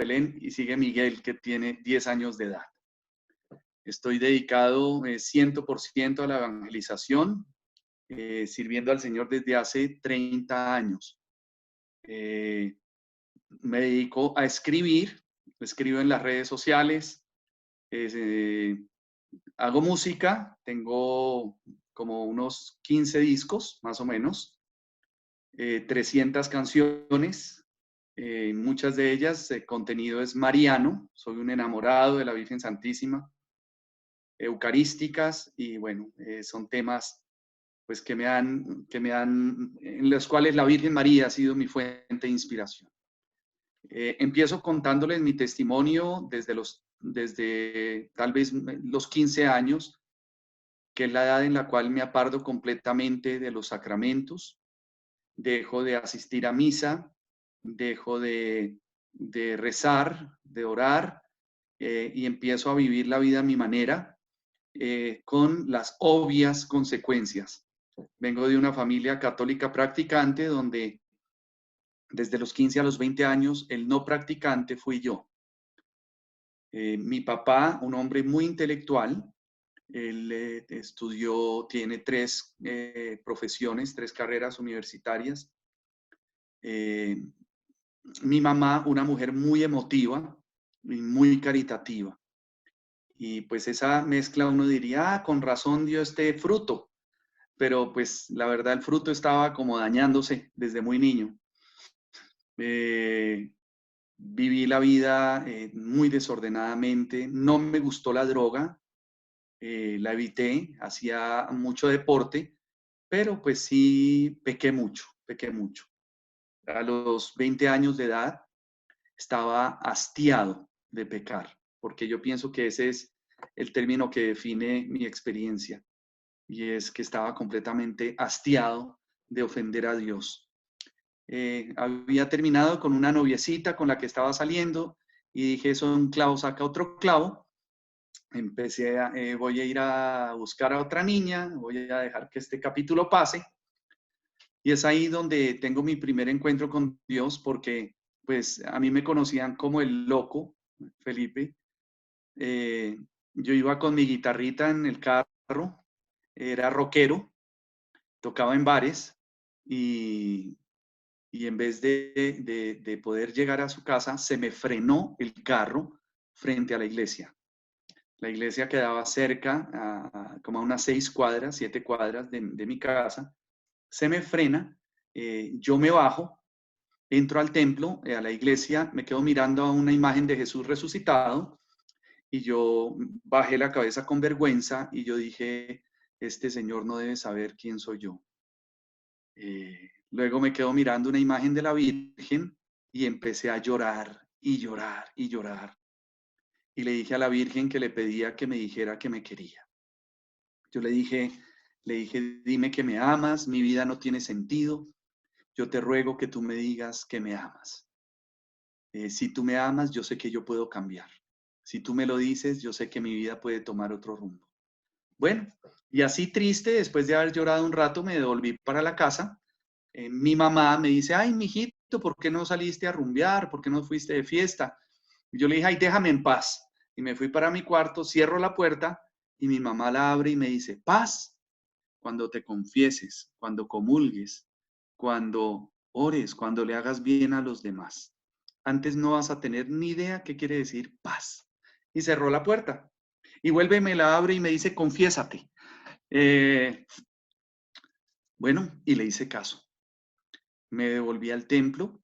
Belén y sigue Miguel, que tiene 10 años de edad. Estoy dedicado 100% a la evangelización, sirviendo al Señor desde hace 30 años. Me dedico a escribir, escribo en las redes sociales, hago música, tengo como unos 15 discos, más o menos, 300 canciones, muchas de ellas, el contenido es mariano, soy un enamorado de la Virgen Santísima, eucarísticas, y bueno, son temas pues en los cuales la Virgen María ha sido mi fuente de inspiración. Empiezo contándoles mi testimonio desde tal vez los 15 años, que es la edad en la cual me aparto completamente de los sacramentos, dejo de asistir a misa, dejo de rezar, de orar, y empiezo a vivir la vida a mi manera, con las obvias consecuencias. Vengo de una familia católica practicante donde desde los 15 a los 20 años el no practicante fui yo. Mi papá, un hombre muy intelectual, él estudió, tiene 3 profesiones, 3 carreras universitarias. Mi mamá, una mujer muy emotiva y muy caritativa. Y pues esa mezcla uno diría, ah, con razón dio este fruto, pero pues la verdad el fruto estaba como dañándose desde muy niño. Eh, Viví la vida muy desordenadamente, no me gustó la droga, la evité, hacía mucho deporte, pero pues sí pequé mucho, pequé mucho. A los 20 años de edad estaba hastiado de pecar, porque yo pienso que ese es el término que define mi experiencia, y es que estaba completamente hastiado de ofender a Dios. Había terminado con una noviecita con la que estaba saliendo y dije, eso un clavo saca otro clavo. Voy a ir a buscar a otra niña, voy a dejar que este capítulo pase. Y es ahí donde tengo mi primer encuentro con Dios, porque pues a mí me conocían como el loco, Felipe. Eh, yo iba con mi guitarrita en el carro, era rockero, tocaba en bares y, y en vez de poder llegar a su casa, se me frenó el carro frente a la iglesia. La iglesia quedaba cerca, como a unas 6 cuadras, 7 cuadras de mi casa. Se me frena, yo me bajo, entro al templo, a la iglesia, me quedo mirando a una imagen de Jesús resucitado y yo bajé la cabeza con vergüenza y yo dije, este señor no debe saber quién soy yo. Luego me quedo mirando una imagen de la Virgen y empecé a llorar y llorar y llorar. Y le dije a la Virgen que le pedía que me dijera que me quería. Yo le dije, dime que me amas, mi vida no tiene sentido. Yo te ruego que tú me digas que me amas. Si tú me amas, yo sé que yo puedo cambiar. Si tú me lo dices, yo sé que mi vida puede tomar otro rumbo. Bueno, y así triste, después de haber llorado un rato, me devolví para la casa. Mi mamá me dice, ay, mijito, ¿por qué no saliste a rumbear? ¿Por qué no fuiste de fiesta? Y yo le dije, ay, déjame en paz. Y me fui para mi cuarto, cierro la puerta y mi mamá la abre y me dice, paz, cuando te confieses, cuando comulgues, cuando ores, cuando le hagas bien a los demás. Antes no vas a tener ni idea qué quiere decir paz. Y cerró la puerta. Y vuelve, me la abre y me dice, confiésate. Bueno, y le hice caso. Me devolví al templo.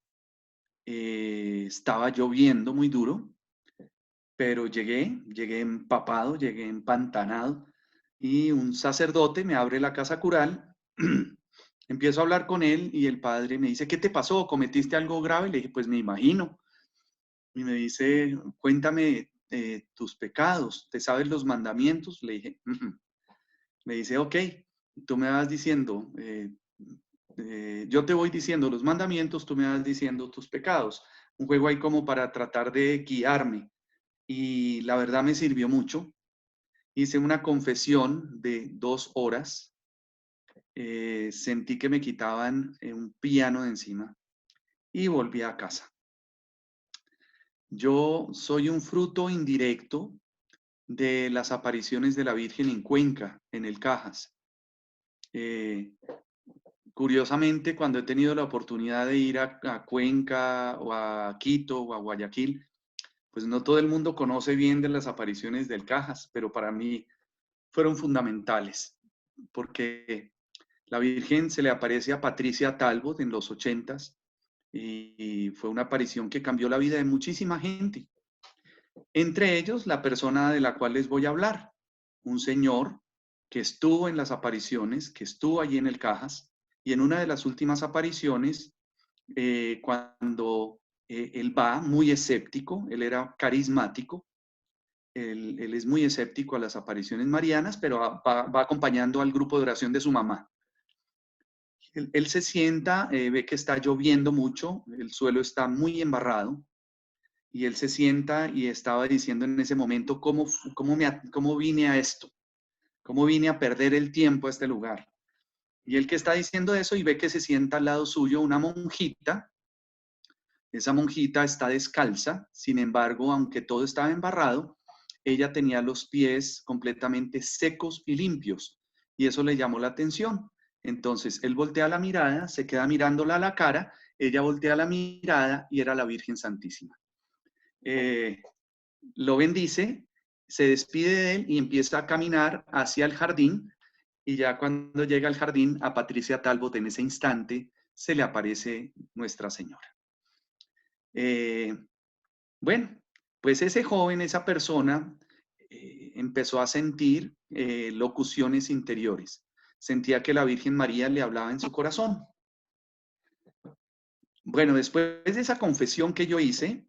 Estaba lloviendo muy duro, pero llegué empapado, llegué empantanado. Y un sacerdote me abre la casa cural. Empiezo a hablar con él y el padre me dice, ¿qué te pasó? ¿Cometiste algo grave? Le dije, pues me imagino. Y me dice, cuéntame tus pecados, ¿te sabes los mandamientos? Le dije, Me dice, ok, tú me vas diciendo, yo te voy diciendo los mandamientos, tú me vas diciendo tus pecados. Un juego ahí como para tratar de guiarme. Y la verdad me sirvió mucho. Hice una confesión de 2 horas. Sentí que me quitaban un piano de encima y volví a casa. Yo soy un fruto indirecto de las apariciones de la Virgen en Cuenca, en el Cajas. Eh, Curiosamente, cuando he tenido la oportunidad de ir a Cuenca o a Quito o a Guayaquil, pues no todo el mundo conoce bien de las apariciones del Cajas, pero para mí fueron fundamentales, porque la Virgen se le aparece a Patricia Talbot en los 80s y fue una aparición que cambió la vida de muchísima gente. Entre ellos, la persona de la cual les voy a hablar, un señor que estuvo en las apariciones, que estuvo allí en el Cajas, y en una de las últimas apariciones, cuando él va muy escéptico, él era carismático, él es muy escéptico a las apariciones marianas, pero va acompañando al grupo de oración de su mamá. Él se sienta, ve que está lloviendo mucho, el suelo está muy embarrado, y él se sienta y estaba diciendo en ese momento, ¿cómo vine a esto? ¿Cómo vine a perder el tiempo a este lugar? Y él que está diciendo eso y ve que se sienta al lado suyo una monjita. Esa monjita está descalza, sin embargo, aunque todo estaba embarrado, ella tenía los pies completamente secos y limpios, y eso le llamó la atención. Entonces, él voltea la mirada, se queda mirándola a la cara, ella voltea la mirada y era la Virgen Santísima. Eh, lo bendice, se despide de él y empieza a caminar hacia el jardín, y ya cuando llega al jardín, a Patricia Talbot en ese instante se le aparece Nuestra Señora. Eh, bueno, pues ese joven, esa persona, empezó a sentir locuciones interiores. Sentía que la Virgen María le hablaba en su corazón. Bueno, después de esa confesión que yo hice,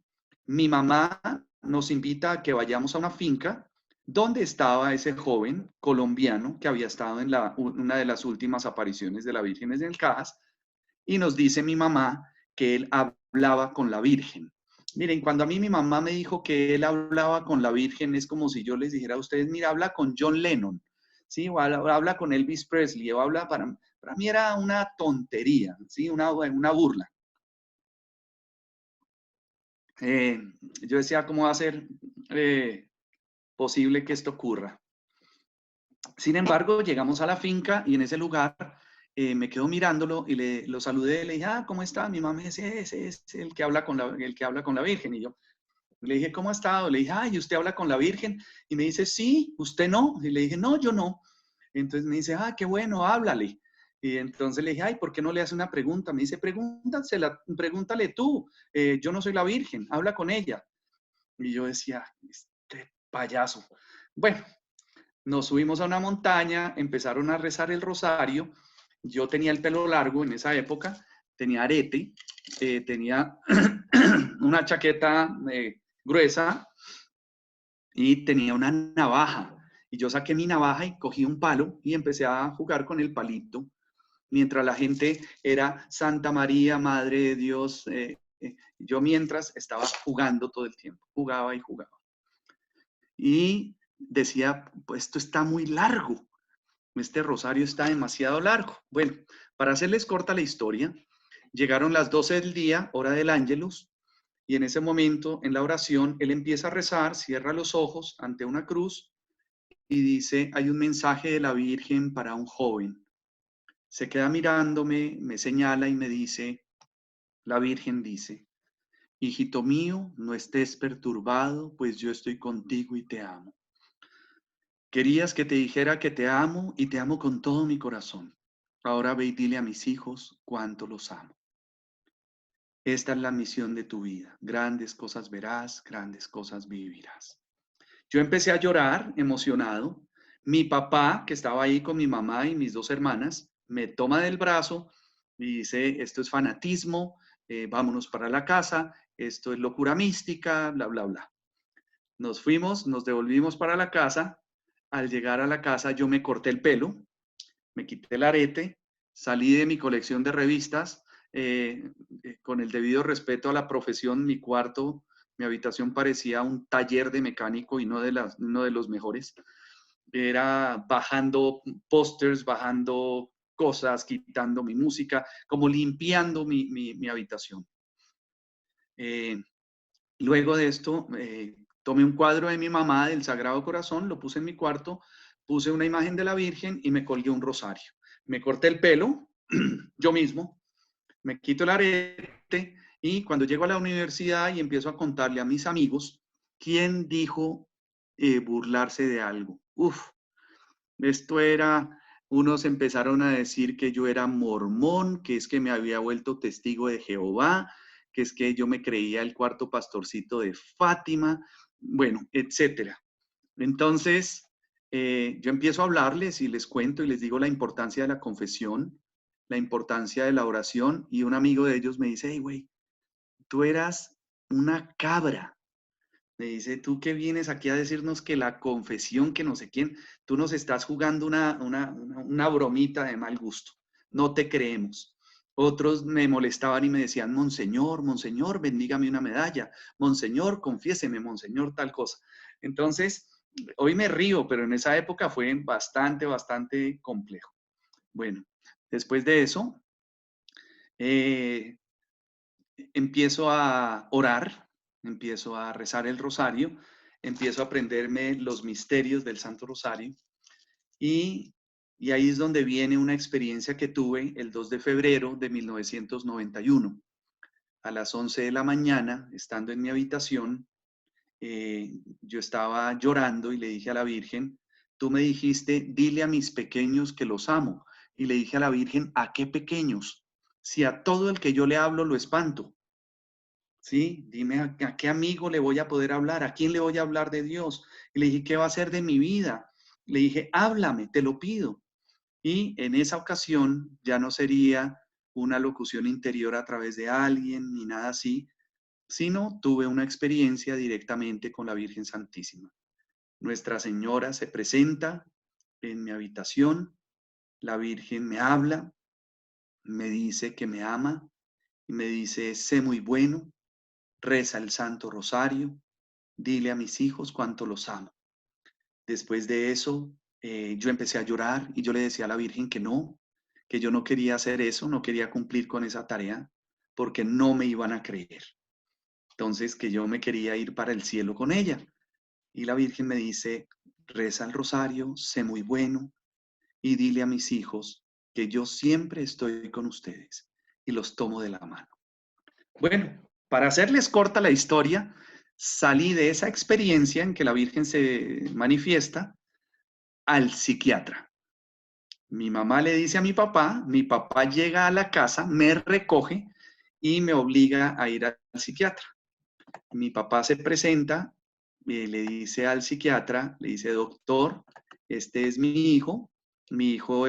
mi mamá nos invita a que vayamos a una finca donde estaba ese joven colombiano que había estado en una de las últimas apariciones de la Virgen en el Cajas, y nos dice mi mamá que él hablaba con la Virgen. Miren, cuando a mí mi mamá me dijo que él hablaba con la Virgen, es como si yo les dijera a ustedes, mira, habla con John Lennon, ¿sí? O habla con Elvis Presley, o habla para mí era una tontería, ¿sí? Una burla. Eh, yo decía, ¿cómo va a ser posible que esto ocurra? Sin embargo, llegamos a la finca y en ese lugar me quedo mirándolo y lo saludé, le dije, ¿cómo está? Mi mamá me dice, ese es el que habla con el que habla con la Virgen. Y yo le dije, ¿cómo ha estado? Le dije, ¿y usted habla con la Virgen? Y me dice, sí, ¿usted no? Y le dije, no, yo no. Entonces me dice, qué bueno, háblale. Y entonces le dije, ¿por qué no le hace una pregunta? Me dice, pregúntale tú. Yo no soy la Virgen, habla con ella. Y yo decía, este payaso. Bueno, nos subimos a una montaña, empezaron a rezar el rosario. Yo tenía el pelo largo en esa época, tenía arete, tenía una chaqueta gruesa y tenía una navaja. Y yo saqué mi navaja y cogí un palo y empecé a jugar con el palito, mientras la gente era Santa María, Madre de Dios. Yo mientras estaba jugando todo el tiempo, jugaba y jugaba. Y decía, pues esto está muy largo, este rosario está demasiado largo. Bueno, para hacerles corta la historia, llegaron las 12 del día, hora del Ángelus, y en ese momento, en la oración, él empieza a rezar, cierra los ojos ante una cruz y dice, hay un mensaje de la Virgen para un joven. Se queda mirándome, me señala y me dice, la Virgen dice, hijito mío, no estés perturbado, pues yo estoy contigo y te amo. Querías que te dijera que te amo y te amo con todo mi corazón. Ahora ve y dile a mis hijos cuánto los amo. Esta es la misión de tu vida. Grandes cosas verás, grandes cosas vivirás. Yo empecé a llorar emocionado. Mi papá, que estaba ahí con mi mamá y mis dos hermanas, me toma del brazo y dice, esto es fanatismo, vámonos para la casa, esto es locura mística, bla, bla, bla. Nos fuimos, nos devolvimos para la casa. Al llegar a la casa yo me corté el pelo, me quité el arete, salí de mi colección de revistas, con el debido respeto a la profesión. Mi cuarto, mi habitación parecía un taller de mecánico y no de los mejores. Era bajando pósters, bajando cosas, quitando mi música, como limpiando mi habitación. Luego de esto, tomé un cuadro de mi mamá del Sagrado Corazón, lo puse en mi cuarto, puse una imagen de la Virgen y me colgué un rosario. Me corté el pelo yo mismo, me quito el arete y cuando llego a la universidad y empiezo a contarle a mis amigos, ¿quién dijo burlarse de algo? Uf, esto era, unos empezaron a decir que yo era mormón, que es que me había vuelto testigo de Jehová, que es que yo me creía el cuarto pastorcito de Fátima, bueno, etcétera. Entonces, yo empiezo a hablarles y les cuento y les digo la importancia de la confesión, la importancia de la oración y un amigo de ellos me dice, hey, güey, tú eras una cabra. Me dice, tú que vienes aquí a decirnos que la confesión, que no sé quién, tú nos estás jugando una bromita de mal gusto. No te creemos. Otros me molestaban y me decían, Monseñor, Monseñor, bendígame una medalla. Monseñor, confiéseme, Monseñor, tal cosa. Entonces, hoy me río, pero en esa época fue bastante complejo. Bueno, después de eso, eh, empiezo a orar, empiezo a rezar el rosario, empiezo a aprenderme los misterios del Santo Rosario y, y ahí es donde viene una experiencia que tuve el 2 de febrero de 1991. A las 11 de la mañana, estando en mi habitación, yo estaba llorando y le dije a la Virgen, tú me dijiste, dile a mis pequeños que los amo. Y le dije a la Virgen, ¿a qué pequeños? Si a todo el que yo le hablo lo espanto. Sí, dime a qué amigo le voy a poder hablar, a quién le voy a hablar de Dios. Y le dije, ¿qué va a hacer de mi vida? Le dije, háblame, te lo pido. Y en esa ocasión ya no sería una locución interior a través de alguien ni nada así, sino tuve una experiencia directamente con la Virgen Santísima. Nuestra Señora se presenta en mi habitación, la Virgen me habla, me dice que me ama y me dice, sé muy bueno, reza el Santo Rosario, dile a mis hijos cuánto los amo. Después de eso, yo empecé a llorar y yo le decía a la Virgen que yo no quería hacer eso, no quería cumplir con esa tarea, porque no me iban a creer. Entonces, que yo me quería ir para el cielo con ella. Y la Virgen me dice, reza el rosario, sé muy bueno, y dile a mis hijos que yo siempre estoy con ustedes y los tomo de la mano. Bueno, para hacerles corta la historia, salí de esa experiencia en que la Virgen se manifiesta al psiquiatra. Mi mamá le dice a mi papá llega a la casa, me recoge y me obliga a ir al psiquiatra. Mi papá se presenta, le dice al psiquiatra, le dice, doctor, este es mi hijo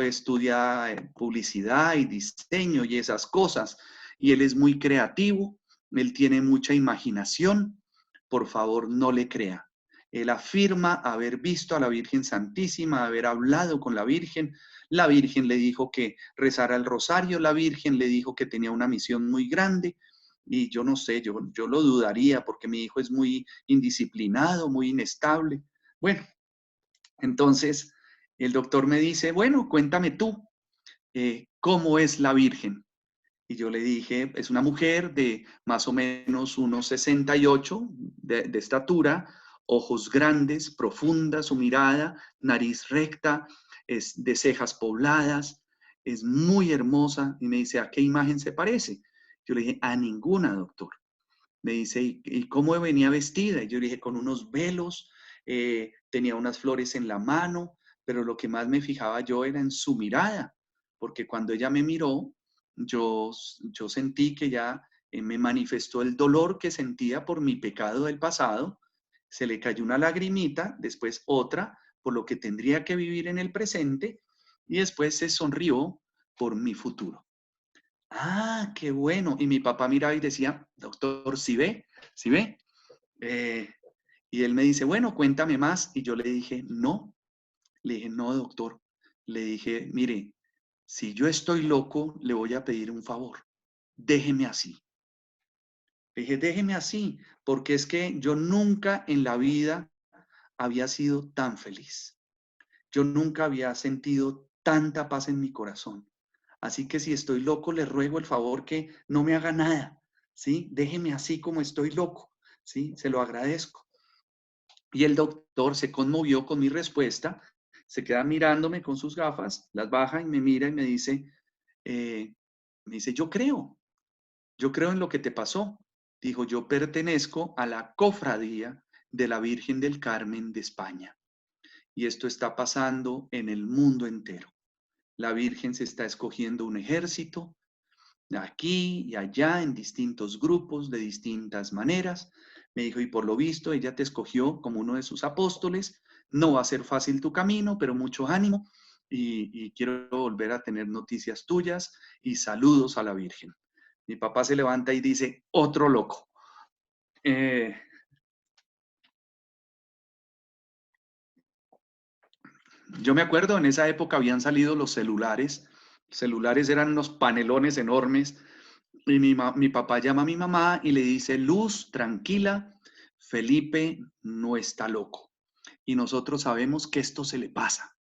estudia publicidad y diseño y esas cosas, y él es muy creativo, él tiene mucha imaginación, por favor no le crea. Él afirma haber visto a la Virgen Santísima, haber hablado con la Virgen le dijo que rezara el rosario, la Virgen le dijo que tenía una misión muy grande, y yo no sé, yo lo dudaría porque mi hijo es muy indisciplinado, muy inestable. Bueno, entonces el doctor me dice, bueno, cuéntame tú, ¿cómo es la Virgen? Y yo le dije, es una mujer de más o menos unos 68 de estatura, ojos grandes, profunda su mirada, nariz recta, es de cejas pobladas, es muy hermosa. Y me dice, ¿a qué imagen se parece? Yo le dije, a ninguna, doctor. Me dice, ¿y cómo venía vestida? Y yo le dije, con unos velos, tenía unas flores en la mano, pero lo que más me fijaba yo era en su mirada, porque cuando ella me miró, yo sentí que ya me manifestó el dolor que sentía por mi pecado del pasado, se le cayó una lagrimita, después otra, por lo que tendría que vivir en el presente, y después se sonrió por mi futuro. Ah, qué bueno. Y mi papá miraba y decía, doctor, ¿sí ve? ¿Sí ve? Eh, y él me dice, bueno, cuéntame más. Y yo le dije, no. Le dije, no, doctor. Le dije, mire, si yo estoy loco, le voy a pedir un favor. Déjeme así. Le dije, déjeme así, porque es que yo nunca en la vida había sido tan feliz. Yo nunca había sentido tanta paz en mi corazón. Así que si estoy loco, le ruego el favor que no me haga nada, ¿sí? Déjeme así como estoy loco, ¿sí? Se lo agradezco. Y el doctor se conmovió con mi respuesta, se queda mirándome con sus gafas, las baja y me mira y eh, me dice, yo creo en lo que te pasó. Dijo, yo pertenezco a la cofradía de la Virgen del Carmen de España y esto está pasando en el mundo entero. La Virgen se está escogiendo un ejército aquí y allá en distintos grupos de distintas maneras. Me dijo, y por lo visto ella te escogió como uno de sus apóstoles. No va a ser fácil tu camino, pero mucho ánimo y quiero volver a tener noticias tuyas y saludos a la Virgen. Mi papá se levanta y dice, otro loco. Eh, yo me acuerdo, en esa época habían salido los celulares. Celulares eran unos panelones enormes. Y mi papá llama a mi mamá y le dice, Luz, tranquila, Felipe no está loco. Y nosotros sabemos que esto se le pasa,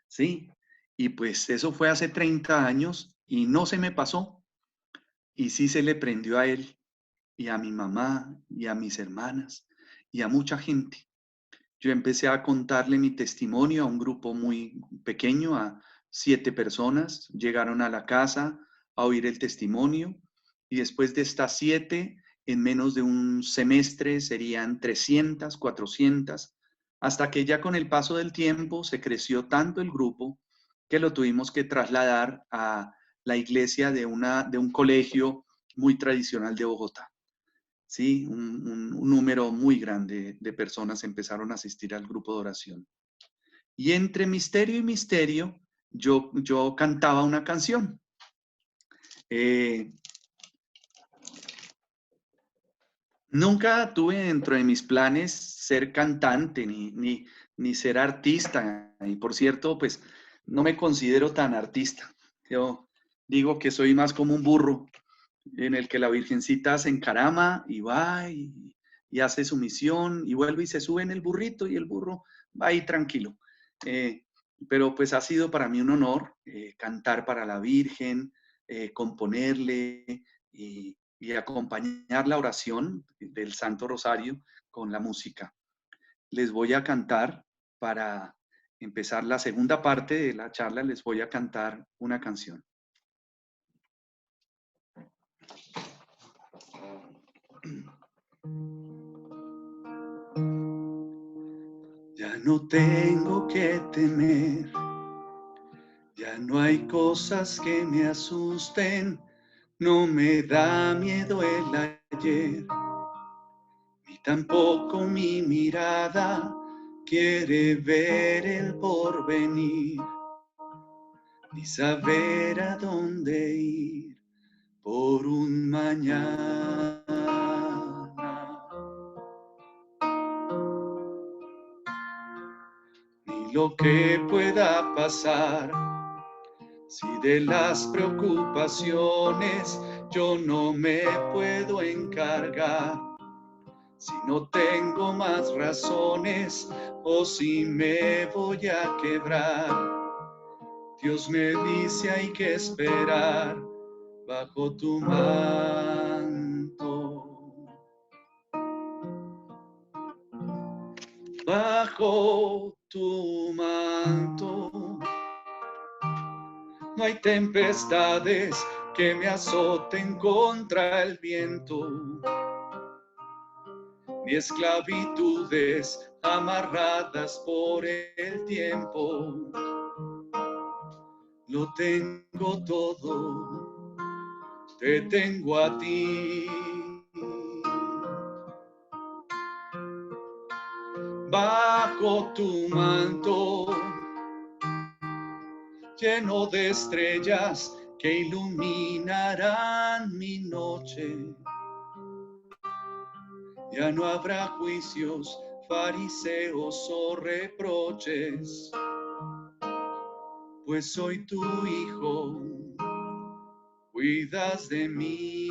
¿sí? Y pues eso fue hace 30 años y no se me pasó. Y sí se le prendió a él y a mi mamá y a mis hermanas y a mucha gente. Yo empecé a contarle mi testimonio a un grupo muy pequeño, a 7 personas. Llegaron a la casa a oír el testimonio y después de estas 7, en menos de un semestre serían 300, 400, hasta que ya con el paso del tiempo se creció tanto el grupo que lo tuvimos que trasladar a la iglesia de un colegio muy tradicional de Bogotá. Sí, un número muy grande de personas empezaron a asistir al grupo de oración. Y entre misterio y misterio, yo cantaba una canción. Eh, Nunca tuve dentro de mis planes ser cantante ni ser artista. Y por cierto, pues no me considero tan artista. Yo digo que soy más como un burro en el que la Virgencita se encarama y va y hace su misión y vuelve y se sube en el burrito y el burro va ahí tranquilo. Eh, pero pues ha sido para mí un honor cantar para la Virgen, componerle y acompañar la oración del Santo Rosario con la música. Les voy a cantar para empezar la segunda parte de la charla, les voy a cantar una canción. Ya no tengo que temer, ya no hay cosas que me asusten, no me da miedo el ayer, ni tampoco mi mirada quiere ver el porvenir, ni saber a dónde ir por un mañana. Ni lo que pueda pasar, si de las preocupaciones yo no me puedo encargar, si no tengo más razones o si me voy a quebrar, Dios me dice hay que esperar bajo tu manto. Bajo tu manto no hay tempestades que me azoten contra el viento, ni esclavitudes amarradas por el tiempo. Lo tengo todo, te tengo a ti. Bajo tu manto, lleno de estrellas que iluminarán mi noche. Ya no habrá juicios, fariseos o reproches, pues soy tu hijo, cuidas de mí.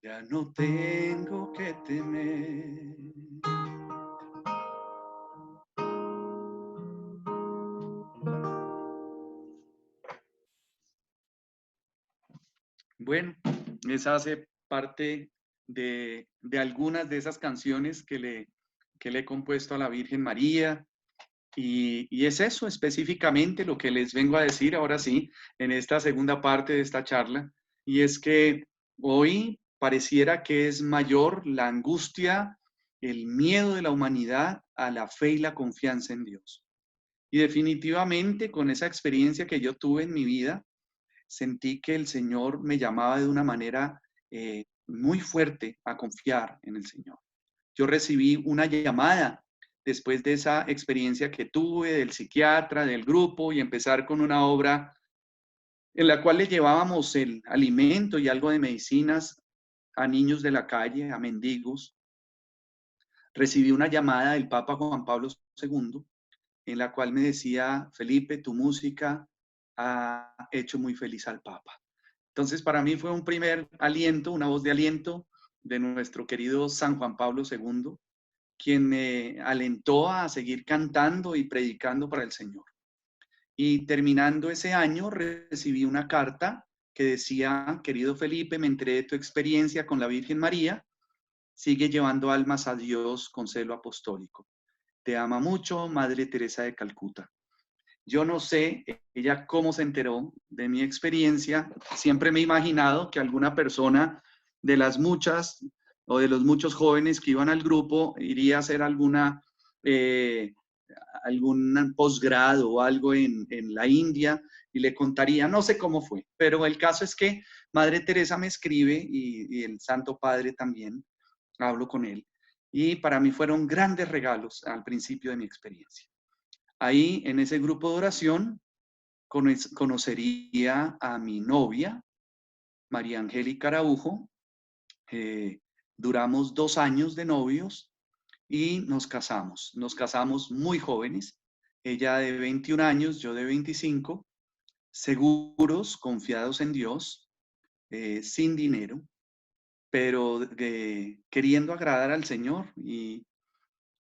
Ya no tengo que temer. Bueno, esa hace parte de algunas de esas canciones que le he compuesto a la Virgen María. Y es eso específicamente lo que les vengo a decir ahora sí, en esta segunda parte de esta charla. Y es que hoy pareciera que es mayor la angustia, el miedo de la humanidad a la fe y la confianza en Dios. Y definitivamente con esa experiencia que yo tuve en mi vida, sentí que el Señor me llamaba de una manera muy fuerte a confiar en el Señor. Yo recibí una llamada después de esa experiencia que tuve del psiquiatra, del grupo y empezar con una obra en la cual le llevábamos el alimento y algo de medicinas a niños de la calle, a mendigos. Recibí una llamada del Papa Juan Pablo II en la cual me decía: Felipe, tu música ha hecho muy feliz al Papa. Entonces, para mí fue un primer aliento, una voz de aliento de nuestro querido San Juan Pablo II, quien me alentó a seguir cantando y predicando para el Señor. Y terminando ese año, recibí una carta que decía: querido Felipe, me enteré de tu experiencia con la Virgen María, sigue llevando almas a Dios con celo apostólico. Te ama mucho, Madre Teresa de Calcuta. Yo no sé ella cómo se enteró de mi experiencia. Siempre me he imaginado que alguna persona de las muchas o de los muchos jóvenes que iban al grupo iría a hacer eh, algún posgrado o algo en la India y le contaría, no sé cómo fue, pero el caso es que Madre Teresa me escribe y el Santo Padre también, hablo con él, y para mí fueron grandes regalos al principio de mi experiencia. Ahí, en ese grupo de oración, conocería a mi novia, María Angélica Araujo. Duramos 2 años de novios y nos casamos. Nos casamos muy jóvenes, ella de 21 años, yo de 25, seguros, confiados en Dios, sin dinero, pero queriendo agradar al Señor. Y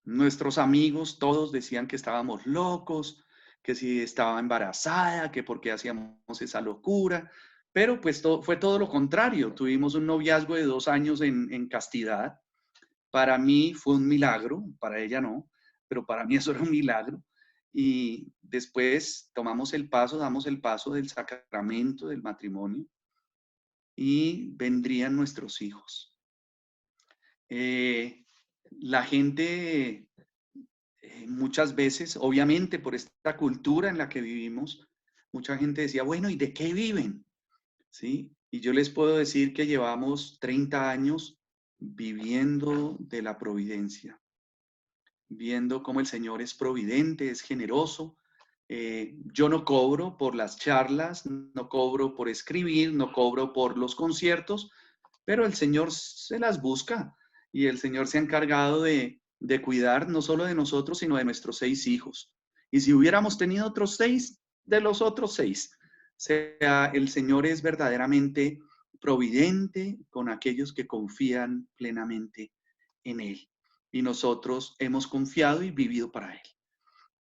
nuestros amigos todos decían que estábamos locos, que si estaba embarazada, que por qué hacíamos esa locura, pero pues fue todo lo contrario. Tuvimos un noviazgo de 2 años en castidad. Para mí fue un milagro, para ella no, pero para mí eso era un milagro. Y después tomamos el paso, damos el paso del sacramento del matrimonio y vendrían nuestros hijos. La gente muchas veces, obviamente por esta cultura en la que vivimos, mucha gente decía, bueno, ¿y de qué viven? ¿Sí? Y yo les puedo decir que llevamos 30 años viviendo de la providencia, viendo cómo el Señor es providente, es generoso. Yo no cobro por las charlas, no cobro por escribir, no cobro por los conciertos, pero el Señor se las busca y el Señor se ha encargado de cuidar no solo de nosotros, sino de nuestros 6 hijos. Y si hubiéramos tenido otros 6, de los otros 6, o sea, el Señor es verdaderamente providente con aquellos que confían plenamente en Él. Y nosotros hemos confiado y vivido para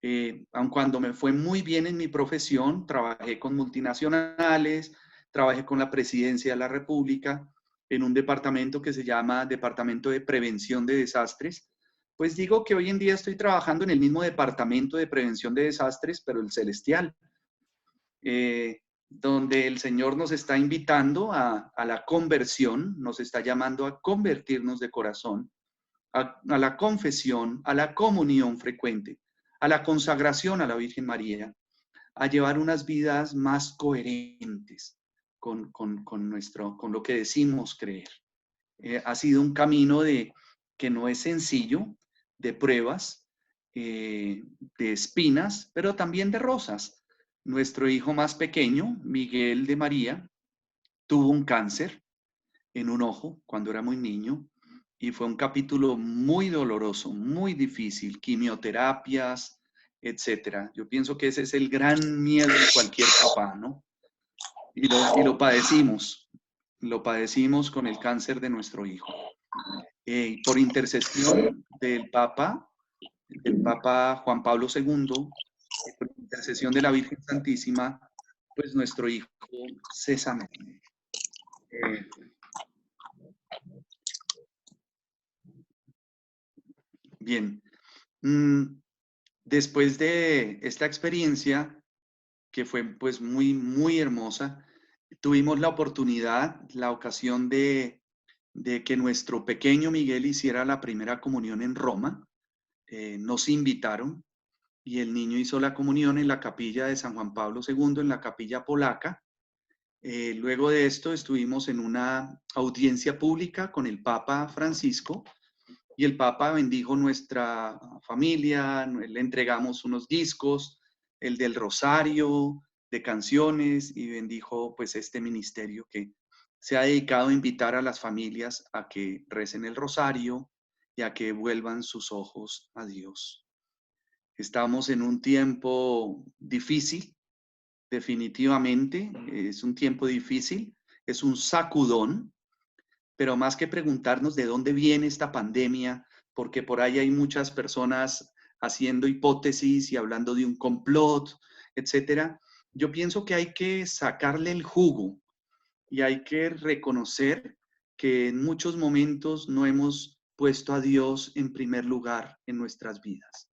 Él. Aun cuando me fue muy bien en mi profesión, trabajé con multinacionales, trabajé con la Presidencia de la República en un departamento que se llama Departamento de Prevención de Desastres. Pues digo que hoy en día estoy trabajando en el mismo Departamento de Prevención de Desastres, pero el celestial, donde el Señor nos está invitando a la conversión, nos está llamando a convertirnos de corazón, a la confesión, a la comunión frecuente, a la consagración a la Virgen María, a llevar unas vidas más coherentes con lo que decimos creer. Ha sido un camino que no es sencillo, de pruebas, de espinas, pero también de rosas. Nuestro hijo más pequeño, Miguel de María, tuvo un cáncer en un ojo cuando era muy niño y fue un capítulo muy doloroso, muy difícil, quimioterapias, etcétera. Yo pienso que ese es el gran miedo de cualquier papá, ¿no? Y lo padecimos con el cáncer de nuestro hijo. Por intercesión del Papa Juan Pablo II, por intercesión de la Virgen Santísima, pues nuestro hijo se sanó. Bien. Mm, Después de esta experiencia, que fue pues muy hermosa, tuvimos la oportunidad, la ocasión de que nuestro pequeño Miguel hiciera la primera comunión en Roma. Nos invitaron y el niño hizo la comunión en la capilla de San Juan Pablo II, en la capilla polaca. Luego de esto estuvimos en una audiencia pública con el Papa Francisco y el Papa bendijo nuestra familia, le entregamos unos discos, el del Rosario, de canciones, y bendijo pues este ministerio que se ha dedicado a invitar a las familias a que recen el Rosario y a que vuelvan sus ojos a Dios. Estamos en un tiempo difícil, definitivamente, es un tiempo difícil, es un sacudón, pero más que preguntarnos de dónde viene esta pandemia, porque por ahí hay muchas personas haciendo hipótesis y hablando de un complot, etcétera, yo pienso que hay que sacarle el jugo y hay que reconocer que en muchos momentos no hemos puesto a Dios en primer lugar en nuestras vidas.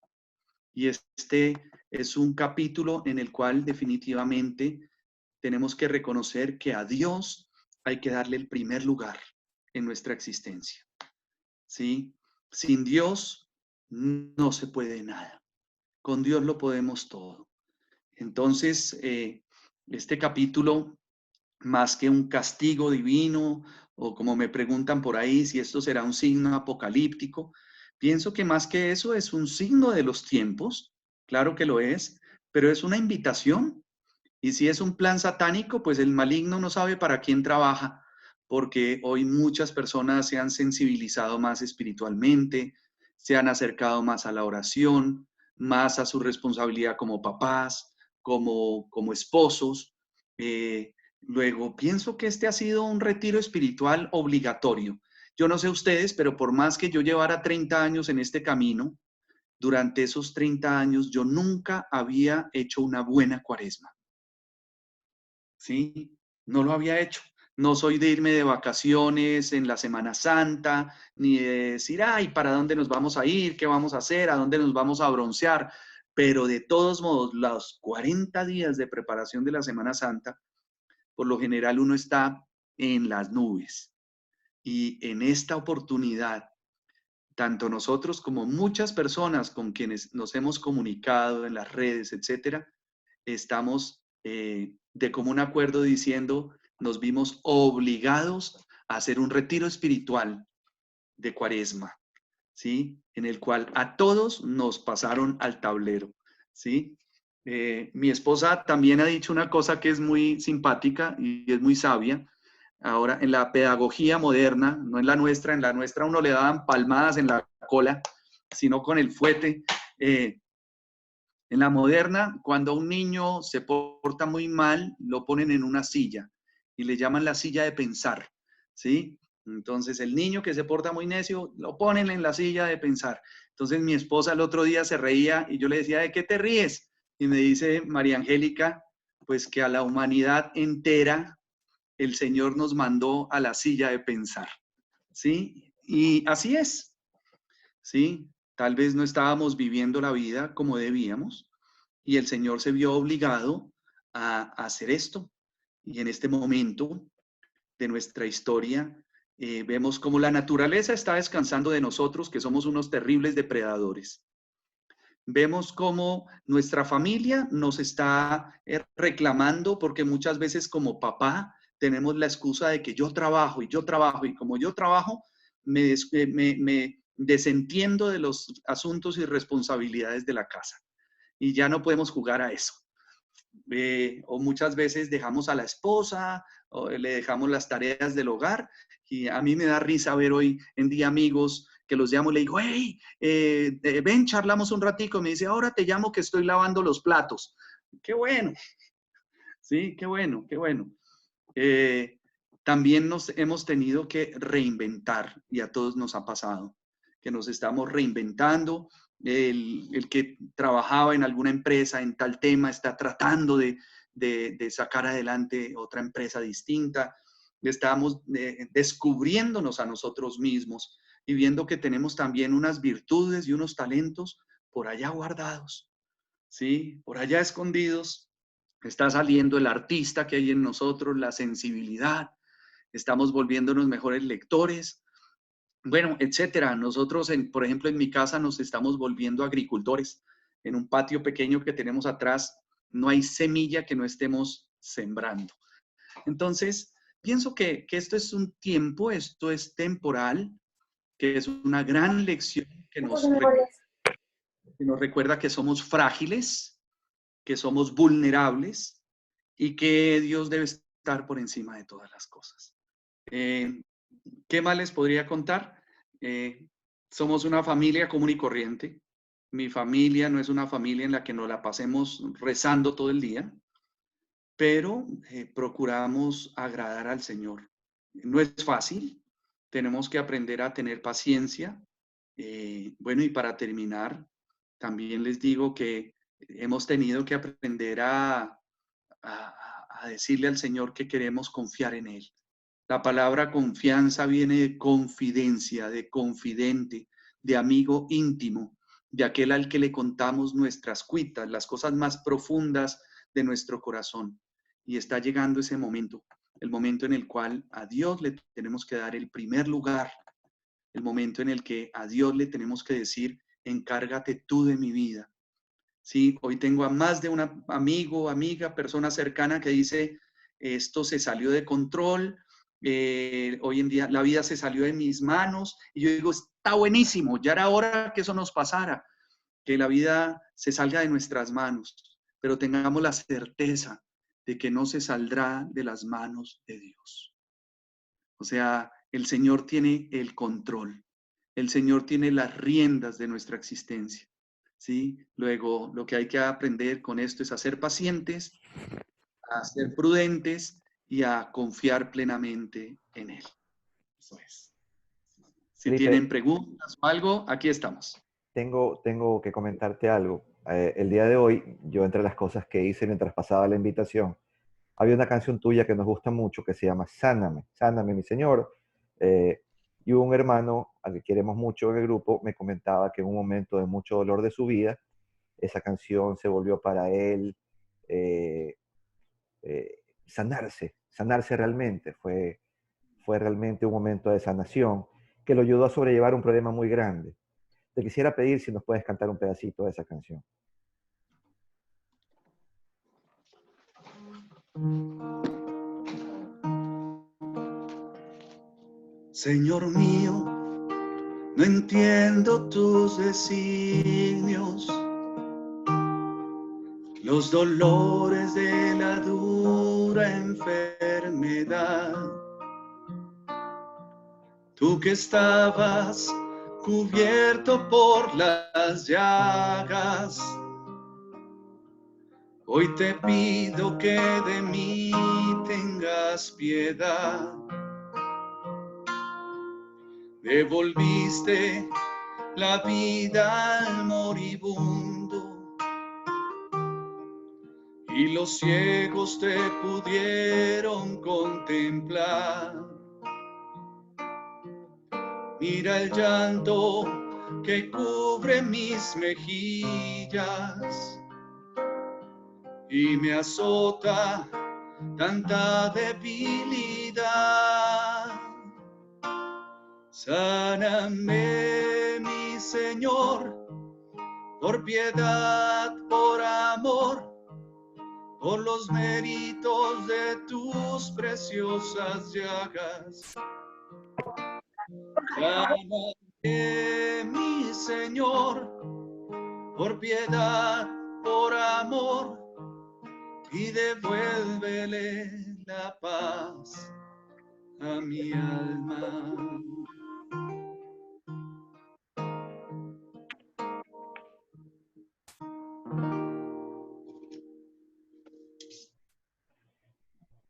Y este es un capítulo en el cual definitivamente tenemos que reconocer que a Dios hay que darle el primer lugar en nuestra existencia. ¿Sí? Sin Dios no se puede nada. Con Dios lo podemos todo. Entonces, este capítulo, más que un castigo divino, o como me preguntan por ahí, si esto será un signo apocalíptico, pienso que más que eso es un signo de los tiempos, claro que lo es, pero es una invitación. Y si es un plan satánico, pues el maligno no sabe para quién trabaja, porque hoy muchas personas se han sensibilizado más espiritualmente, se han acercado más a la oración, más a su responsabilidad como papás, como esposos. Eh, Luego, pienso que este ha sido un retiro espiritual obligatorio. Yo no sé ustedes, pero por más que yo llevara 30 años en este camino, durante esos 30 años yo nunca había hecho una buena cuaresma. ¿Sí? No lo había hecho. No soy de irme de vacaciones en la Semana Santa, ni de decir, ay, ¿para dónde nos vamos a ir? ¿Qué vamos a hacer? ¿A dónde nos vamos a broncear? Pero de todos modos, los 40 días de preparación de la Semana Santa, por lo general uno está en las nubes. Y en esta oportunidad, tanto nosotros como muchas personas con quienes nos hemos comunicado en las redes, etcétera, estamos de común acuerdo diciendo, nos vimos obligados a hacer un retiro espiritual de Cuaresma, ¿sí? En el cual a todos nos pasaron al tablero, ¿sí? Mi esposa también ha dicho una cosa que es muy simpática y es muy sabia. Ahora, en la pedagogía moderna, no en la nuestra uno le daban palmadas en la cola, sino con el fuete. En la moderna, cuando un niño se porta muy mal, lo ponen en una silla y le llaman la silla de pensar, ¿sí? Entonces, el niño que se porta muy necio, lo ponen en la silla de pensar. Entonces, mi esposa el otro día se reía y yo le decía, ¿de qué te ríes? Y me dice María Angélica, pues que a la humanidad entera el Señor nos mandó a la silla de pensar, ¿sí? Y así es, ¿sí? Tal vez no estábamos viviendo la vida como debíamos y el Señor se vio obligado a hacer esto. Y en este momento de nuestra historia, vemos como la naturaleza está descansando de nosotros, que somos unos terribles depredadores. Vemos cómo nuestra familia nos está reclamando porque muchas veces como papá tenemos la excusa de que yo trabajo y como yo trabajo me desentiendo de los asuntos y responsabilidades de la casa y ya no podemos jugar a eso. O muchas veces dejamos a la esposa o le dejamos las tareas del hogar y a mí me da risa ver hoy en día amigos que los llamo y le digo, hey, ven, charlamos un ratico. Me dice, ahora te llamo que estoy lavando los platos. Qué bueno, sí, qué bueno, qué bueno. Eh, También nos hemos tenido que reinventar y a todos nos ha pasado que nos estamos reinventando. El que trabajaba en alguna empresa en tal tema está tratando de sacar adelante otra empresa distinta. estamos descubriéndonos a nosotros mismos y viendo que tenemos también unas virtudes y unos talentos por allá guardados, ¿sí? Por allá escondidos. Está saliendo el artista que hay en nosotros, la sensibilidad, estamos volviéndonos mejores lectores, bueno, etcétera. Nosotros, por ejemplo, en mi casa nos estamos volviendo agricultores. En un patio pequeño que tenemos atrás, no hay semilla que no estemos sembrando. Entonces, pienso que esto es un tiempo, esto es temporal, que es una gran lección que nos recuerda que somos frágiles, que somos vulnerables y que Dios debe estar por encima de todas las cosas. ¿Qué más les podría contar? Somos una familia común y corriente. Mi familia no es una familia en la que nos la pasemos rezando todo el día, pero procuramos agradar al Señor. No es fácil, tenemos que aprender a tener paciencia. Bueno, y para terminar, también les digo que hemos tenido que aprender a decirle al Señor que queremos confiar en Él. La palabra confianza viene de confidencia, de confidente, de amigo íntimo, de aquel al que le contamos nuestras cuitas, las cosas más profundas de nuestro corazón. Y está llegando ese momento, el momento en el cual a Dios le tenemos que dar el primer lugar, el momento en el que a Dios le tenemos que decir, encárgate tú de mi vida. Sí, hoy tengo a más de un amigo, amiga, persona cercana que dice, esto se salió de control, hoy en día la vida se salió de mis manos, y yo digo, está buenísimo, ya era hora que eso nos pasara, que la vida se salga de nuestras manos, pero tengamos la certeza de que no se saldrá de las manos de Dios. O sea, el Señor tiene el control, el Señor tiene las riendas de nuestra existencia. ¿Sí? Luego, lo que hay que aprender con esto es a ser pacientes, a ser prudentes y a confiar plenamente en Él. Eso es. Si tienen Felipe, preguntas o algo, aquí estamos. tengo que comentarte algo. El día de hoy, yo entre las cosas que hice mientras pasaba la invitación, había una canción tuya que nos gusta mucho que se llama Sáname, Sáname, mi Señor. Eh, y un hermano al que queremos mucho en el grupo me comentaba que en un momento de mucho dolor de su vida, esa canción se volvió para él eh, sanarse realmente. Fue realmente un momento de sanación que lo ayudó a sobrellevar un problema muy grande. Te quisiera pedir si nos puedes cantar un pedacito de esa canción. Señor mío, no entiendo tus designios, los dolores de la dura enfermedad. Tú que estabas cubierto por las llagas, hoy te pido que de mí tengas piedad. Devolviste la vida al moribundo y los ciegos te pudieron contemplar. Mira el llanto que cubre mis mejillas y me azota tanta debilidad. Sáname, mi Señor, por piedad, por amor, por los méritos de tus preciosas llagas. Sáname, mi Señor, por piedad, por amor, y devuélvele la paz a mi alma.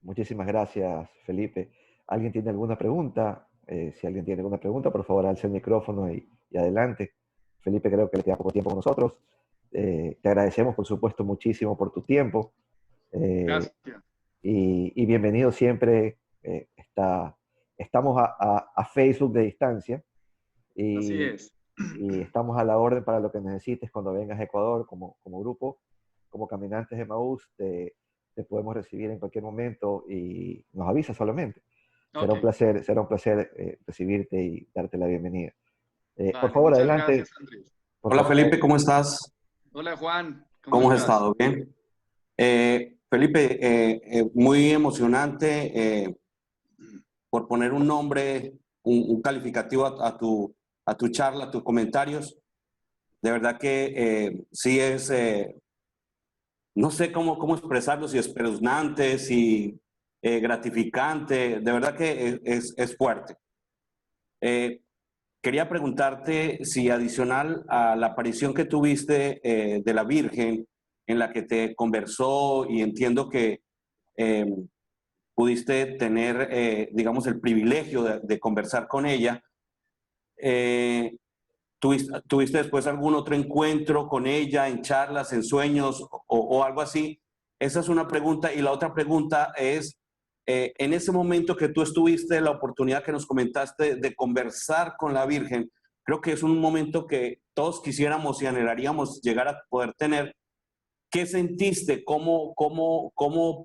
Muchísimas gracias, Felipe. ¿Alguien tiene alguna pregunta? Si alguien tiene alguna pregunta, por favor, alce el micrófono y adelante. Felipe, creo que le queda poco tiempo con nosotros. Te agradecemos, por supuesto, muchísimo por tu tiempo. Gracias. Y bienvenido siempre. estamos a Facebook de distancia Así y, es. y estamos a la orden para lo que necesites cuando vengas a Ecuador como grupo, como caminantes de Maús, te podemos recibir en cualquier momento y nos avisas solamente. Ok, Será un placer recibirte y darte la bienvenida. Por vale, favor, muchas adelante. gracias, Andrés. Por Hola favor, Felipe, ¿cómo estás? Hola Juan, ¿cómo ¿Cómo has estás? estado? Bien. Felipe, muy emocionante por poner un nombre, un calificativo a tu charla, a tus comentarios. De verdad que sí es, no sé cómo expresarlo, si espeluznante, si gratificante. De verdad que es fuerte. Eh, Quería preguntarte si adicional a la aparición que tuviste de la Virgen, en la que te conversó y entiendo que eh, pudiste tener, digamos, el privilegio de conversar con ella, eh, ¿tuviste después algún otro encuentro con ella en charlas, en sueños o algo así? Esa es una pregunta. Y la otra pregunta es, en ese momento que tú estuviste, la oportunidad que nos comentaste de conversar con la Virgen, creo que es un momento que todos quisiéramos y anhelaríamos llegar a poder tener. ¿Qué sentiste? ¿Cómo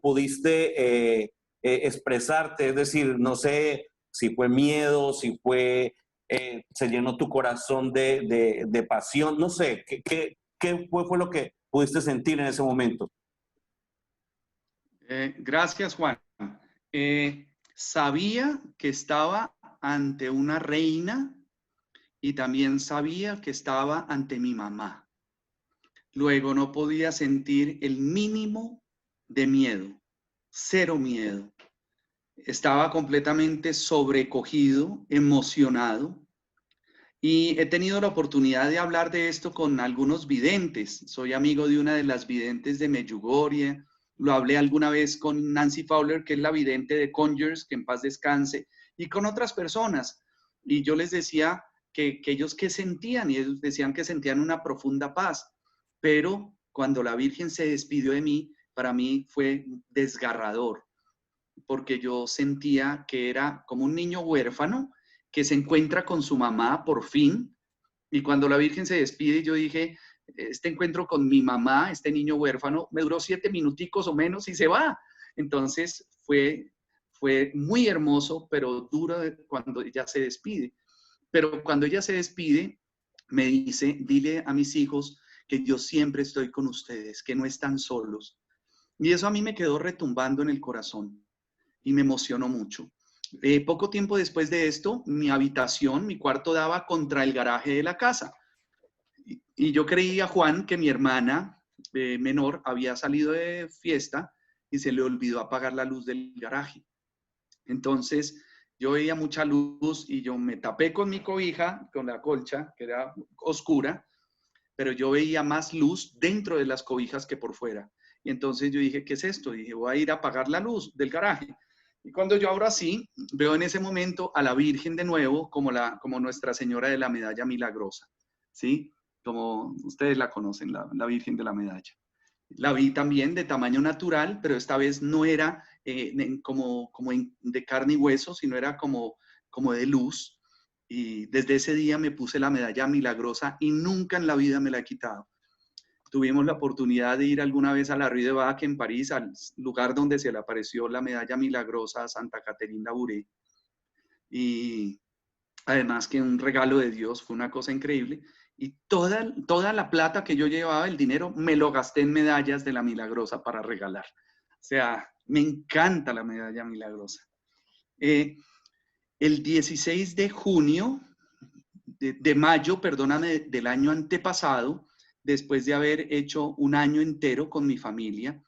pudiste expresarte? Es decir, no sé si fue miedo, si fue, se llenó tu corazón de pasión, no sé, ¿qué fue lo que pudiste sentir en ese momento? Gracias, Juan. Sabía que estaba ante una reina y también sabía que estaba ante mi mamá. Luego no podía sentir el mínimo de miedo, cero miedo. Estaba completamente sobrecogido, emocionado. Y he tenido la oportunidad de hablar de esto con algunos videntes. Soy amigo de una de las videntes de Medjugorje. Lo hablé alguna vez con Nancy Fowler, que es la vidente de Conyers, que en paz descanse, y con otras personas. Y yo les decía que ellos qué sentían, y ellos decían que sentían una profunda paz. Pero cuando la Virgen se despidió de mí, para mí fue desgarrador, porque yo sentía que era como un niño huérfano que se encuentra con su mamá por fin. Y cuando la Virgen se despide, yo dije, este encuentro con mi mamá, este niño huérfano, me duró 7 minuticos o menos y se va. Entonces fue muy hermoso, pero duro cuando ella se despide. Pero cuando ella se despide, me dice, dile a mis hijos que yo siempre estoy con ustedes, que no están solos. Y eso a mí me quedó retumbando en el corazón y me emocionó mucho. Poco tiempo después de esto, mi habitación, mi cuarto daba contra el garaje de la casa. Y yo creía, Juan, que mi hermana menor había salido de fiesta y se le olvidó apagar la luz del garaje. Entonces, yo veía mucha luz y yo me tapé con mi cobija, con la colcha, que era oscura, pero yo veía más luz dentro de las cobijas que por fuera. Y entonces yo dije, ¿qué es esto? Dije, voy a ir a apagar la luz del garaje. Y cuando yo abro así, veo en ese momento a la Virgen de nuevo como Nuestra Señora de la Medalla Milagrosa, ¿sí? Como ustedes la conocen, la Virgen de la Medalla. La vi también de tamaño natural, pero esta vez no era de carne y hueso, sino era como de luz. Y desde ese día me puse la medalla milagrosa y nunca en la vida me la he quitado. Tuvimos la oportunidad de ir alguna vez a la Rue de Bac en París, al lugar donde se le apareció la medalla milagrosa a Santa Catherine Labouré. Y además que un regalo de Dios, fue una cosa increíble. Y toda la plata que yo llevaba, el dinero, me lo gasté en medallas de la milagrosa para regalar. O sea, me encanta la medalla milagrosa. El 16 de junio, de mayo, perdóname, del año antepasado, después de haber hecho un año entero con mi familia,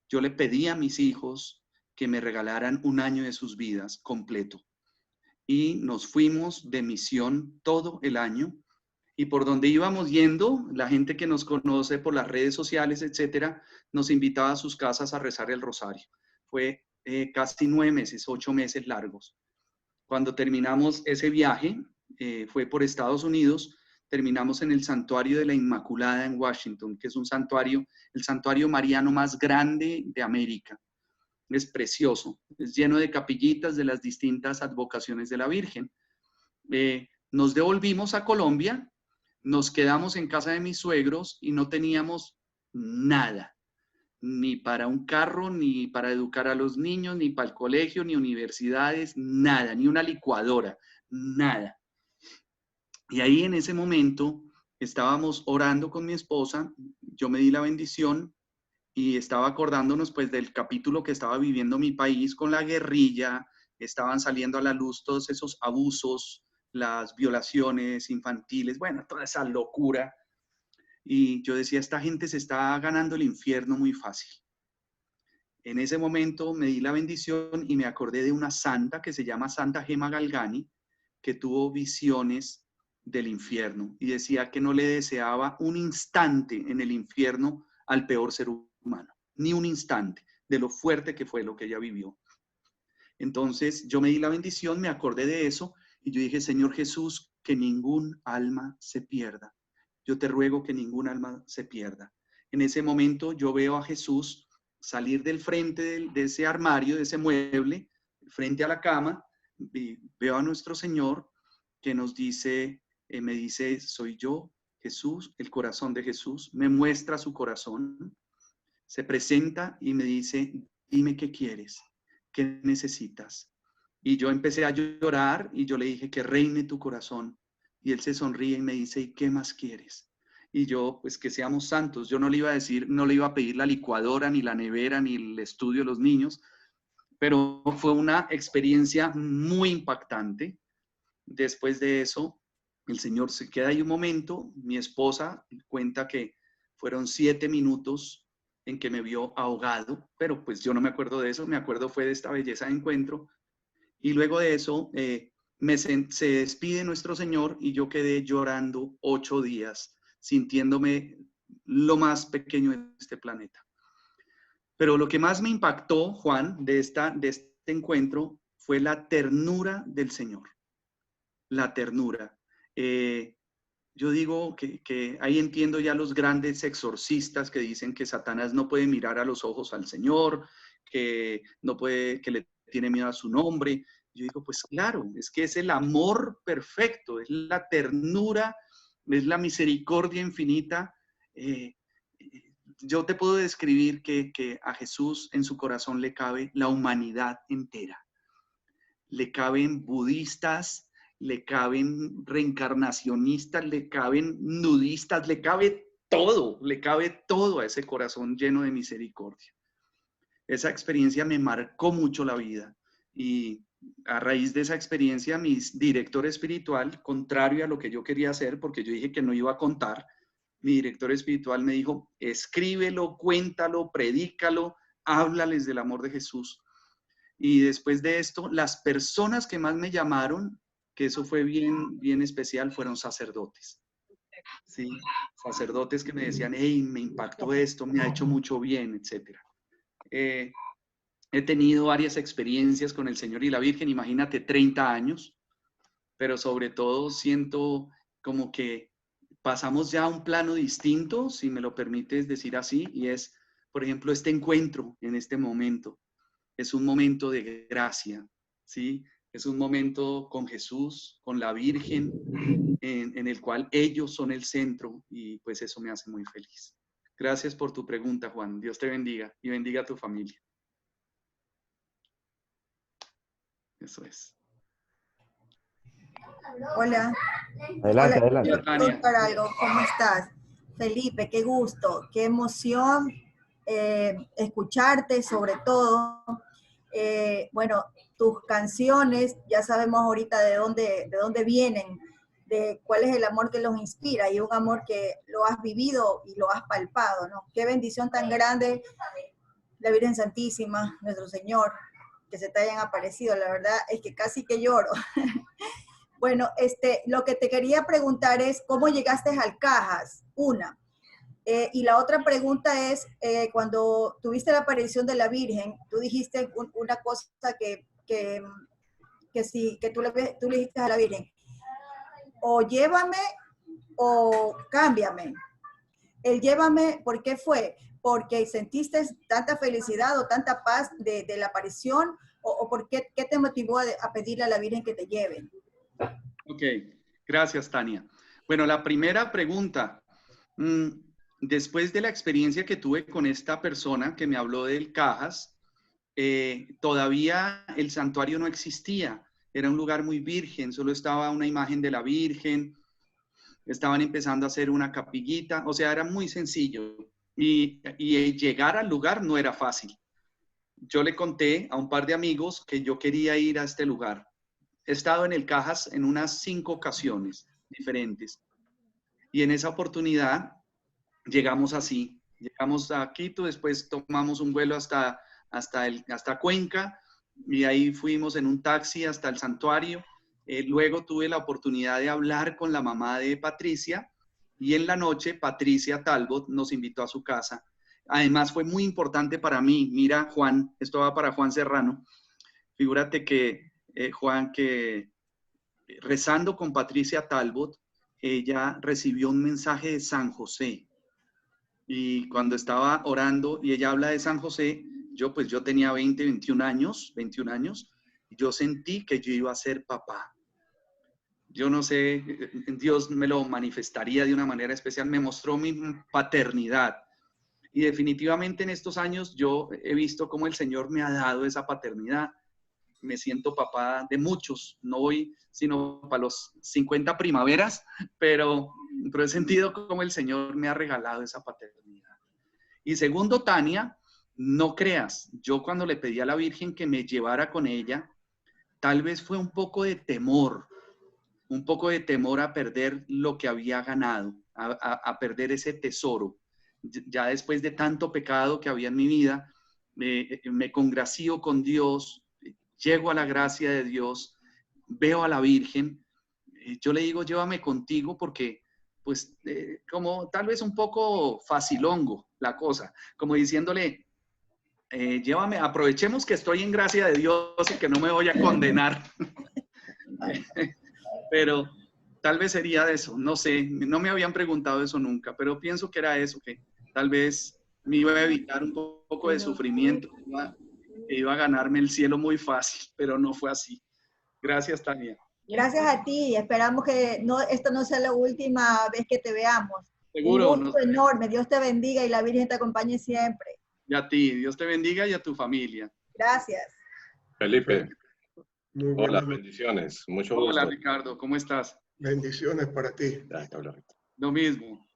yo le pedí a mis hijos que me regalaran un año de sus vidas completo. Y nos fuimos de misión todo el año. Y por donde íbamos yendo, la gente que nos conoce por las redes sociales, etcétera, nos invitaba a sus casas a rezar el rosario. Fue casi 9 meses, 8 meses largos. Cuando terminamos ese viaje, fue por Estados Unidos, terminamos en el Santuario de la Inmaculada en Washington, que es un santuario, el santuario mariano más grande de América. es precioso, es lleno de capillitas de las distintas advocaciones de la Virgen. Nos devolvimos a Colombia, nos quedamos en casa de mis suegros y no teníamos nada, ni para un carro, ni para educar a los niños, ni para el colegio, ni universidades, nada, ni una licuadora, nada. Y ahí en ese momento estábamos orando con mi esposa, yo me di la bendición y estaba acordándonos pues del capítulo que estaba viviendo mi país con la guerrilla, estaban saliendo a la luz todos esos abusos, las violaciones infantiles, bueno, toda esa locura. Y yo decía, esta gente se está ganando el infierno muy fácil. En ese momento me di la bendición y me acordé de una santa que se llama Santa Gema Galgani, que tuvo visiones del infierno y decía que no le deseaba un instante en el infierno al peor ser humano, ni un instante de lo fuerte que fue lo que ella vivió. Entonces yo me di la bendición, me acordé de eso y yo dije, Señor Jesús, que ningún alma se pierda. Yo te ruego que ningún alma se pierda. En ese momento yo veo a Jesús salir del frente de ese armario, de ese mueble, frente a la cama, y veo a nuestro Señor que nos dice, me dice, soy yo, Jesús, el corazón de Jesús, me muestra su corazón, se presenta y me dice, dime qué quieres, qué necesitas. Y yo empecé a llorar y yo le dije que reine tu corazón. Y él se sonríe y me dice, ¿y qué más quieres? Y yo, pues que seamos santos. Yo no le iba a decir, no le iba a pedir la licuadora, ni la nevera, ni el estudio de los niños, pero fue una experiencia muy impactante. Después de eso, el Señor se queda ahí un momento. Mi esposa cuenta que fueron 7 minutos en que me vio ahogado, pero pues yo no me acuerdo de eso, me acuerdo fue de esta belleza de encuentro. Y luego de eso, se despide nuestro Señor y yo quedé llorando 8 días, sintiéndome lo más pequeño de este planeta. Pero lo que más me impactó, Juan, de este encuentro fue la ternura del Señor. La ternura. Yo digo que ahí entiendo ya los grandes exorcistas que dicen que Satanás no puede mirar a los ojos al Señor, que no puede, que le tiene miedo a su nombre. Yo digo, pues claro, es que es el amor perfecto, es la ternura, es la misericordia infinita. Yo te puedo describir que a Jesús en su corazón le cabe la humanidad entera. Le caben budistas, le caben reencarnacionistas, le caben nudistas, le cabe todo a ese corazón lleno de misericordia. Esa experiencia me marcó mucho la vida y a raíz de esa experiencia mi director espiritual, contrario a lo que yo quería hacer, porque yo dije que no iba a contar, mi director espiritual me dijo, escríbelo, cuéntalo, predícalo, háblales del amor de Jesús. Y después de esto, las personas que más me llamaron, que eso fue bien especial, fueron sacerdotes. Sí, sacerdotes que me decían, hey, me impactó esto, me ha hecho mucho bien, etc. He tenido varias experiencias con el Señor y la Virgen, imagínate, 30 años, pero sobre todo siento como que pasamos ya a un plano distinto, si me lo permites decir así, y es, por ejemplo, este encuentro en este momento. Es un momento de gracia, ¿sí? Es un momento con Jesús, con la Virgen, en el cual ellos son el centro y pues eso me hace muy feliz. Gracias por tu pregunta, Juan. Dios te bendiga y bendiga a tu familia. Eso es. Hola. Adelante, Hola, adelante. quiero preguntar algo. ¿Cómo estás? Felipe, qué gusto, qué emoción escucharte, sobre todo. Bueno, tus canciones, ya sabemos ahorita de dónde vienen, de cuál es el amor que los inspira y un amor que lo has vivido y lo has palpado, ¿no? Qué bendición tan grande, la Virgen Santísima, nuestro Señor, que se te hayan aparecido. La verdad es que casi que lloro. Bueno, lo que te quería preguntar es, ¿cómo llegaste al Cajas? Una. Y la otra pregunta es, cuando tuviste la aparición de la Virgen, tú dijiste una cosa que tú le dijiste a la Virgen, o llévame o cámbiame. El llévame, ¿por qué fue? porque sentiste tanta felicidad o tanta paz de la aparición, o por qué te motivó a pedirle a la Virgen que te lleve? Ok, gracias, Tania. Bueno, la primera pregunta, después de la experiencia que tuve con esta persona que me habló del Cajas, todavía el santuario no existía, era un lugar muy virgen, solo estaba una imagen de la Virgen, estaban empezando a hacer una capillita, o sea, era muy sencillo y llegar al lugar no era fácil. Yo le conté a un par de amigos que yo quería ir a este lugar. He estado en el Cajas en unas 5 ocasiones diferentes y en esa oportunidad llegamos así, llegamos a Quito, después tomamos un vuelo hasta Cuenca y ahí fuimos en un taxi hasta el santuario. Luego tuve la oportunidad de hablar con la mamá de Patricia y en la noche Patricia Talbot nos invitó a su casa. Además fue muy importante para mí. Mira, Juan, esto va para Juan Serrano. Figúrate que, Juan, que rezando con Patricia Talbot, ella recibió un mensaje de San José. Y cuando estaba orando y ella habla de San José, yo tenía 21 años, yo sentí que yo iba a ser papá. Yo no sé, Dios me lo manifestaría de una manera especial, me mostró mi paternidad. Y definitivamente en estos años yo he visto cómo el Señor me ha dado esa paternidad. Me siento papá de muchos, no voy sino para los 50 primaveras, pero he sentido cómo el Señor me ha regalado esa paternidad. Y segundo, Tania, no creas, yo cuando le pedí a la Virgen que me llevara con ella, tal vez fue un poco de temor a perder lo que había ganado, a perder ese tesoro. Ya después de tanto pecado que había en mi vida, me congracio con Dios, llego a la gracia de Dios, veo a la Virgen, yo le digo, llévame contigo porque, pues, como tal vez un poco facilongo la cosa, como diciéndole, llévame, aprovechemos que estoy en gracia de Dios y que no me voy a condenar. Pero tal vez sería de eso, no sé, no me habían preguntado eso nunca, pero pienso que era eso, que tal vez me iba a evitar un poco de sufrimiento, que iba a ganarme el cielo muy fácil, pero no fue así. Gracias, Tania. Gracias a ti, esperamos que esto no sea la última vez que te veamos. Seguro. Un gusto enorme, Dios te bendiga y la Virgen te acompañe siempre. Y a ti, Dios te bendiga y a tu familia. Gracias. Felipe, hola, bendiciones, mucho gusto. Hola, Ricardo, ¿cómo estás? Bendiciones para ti. Lo mismo.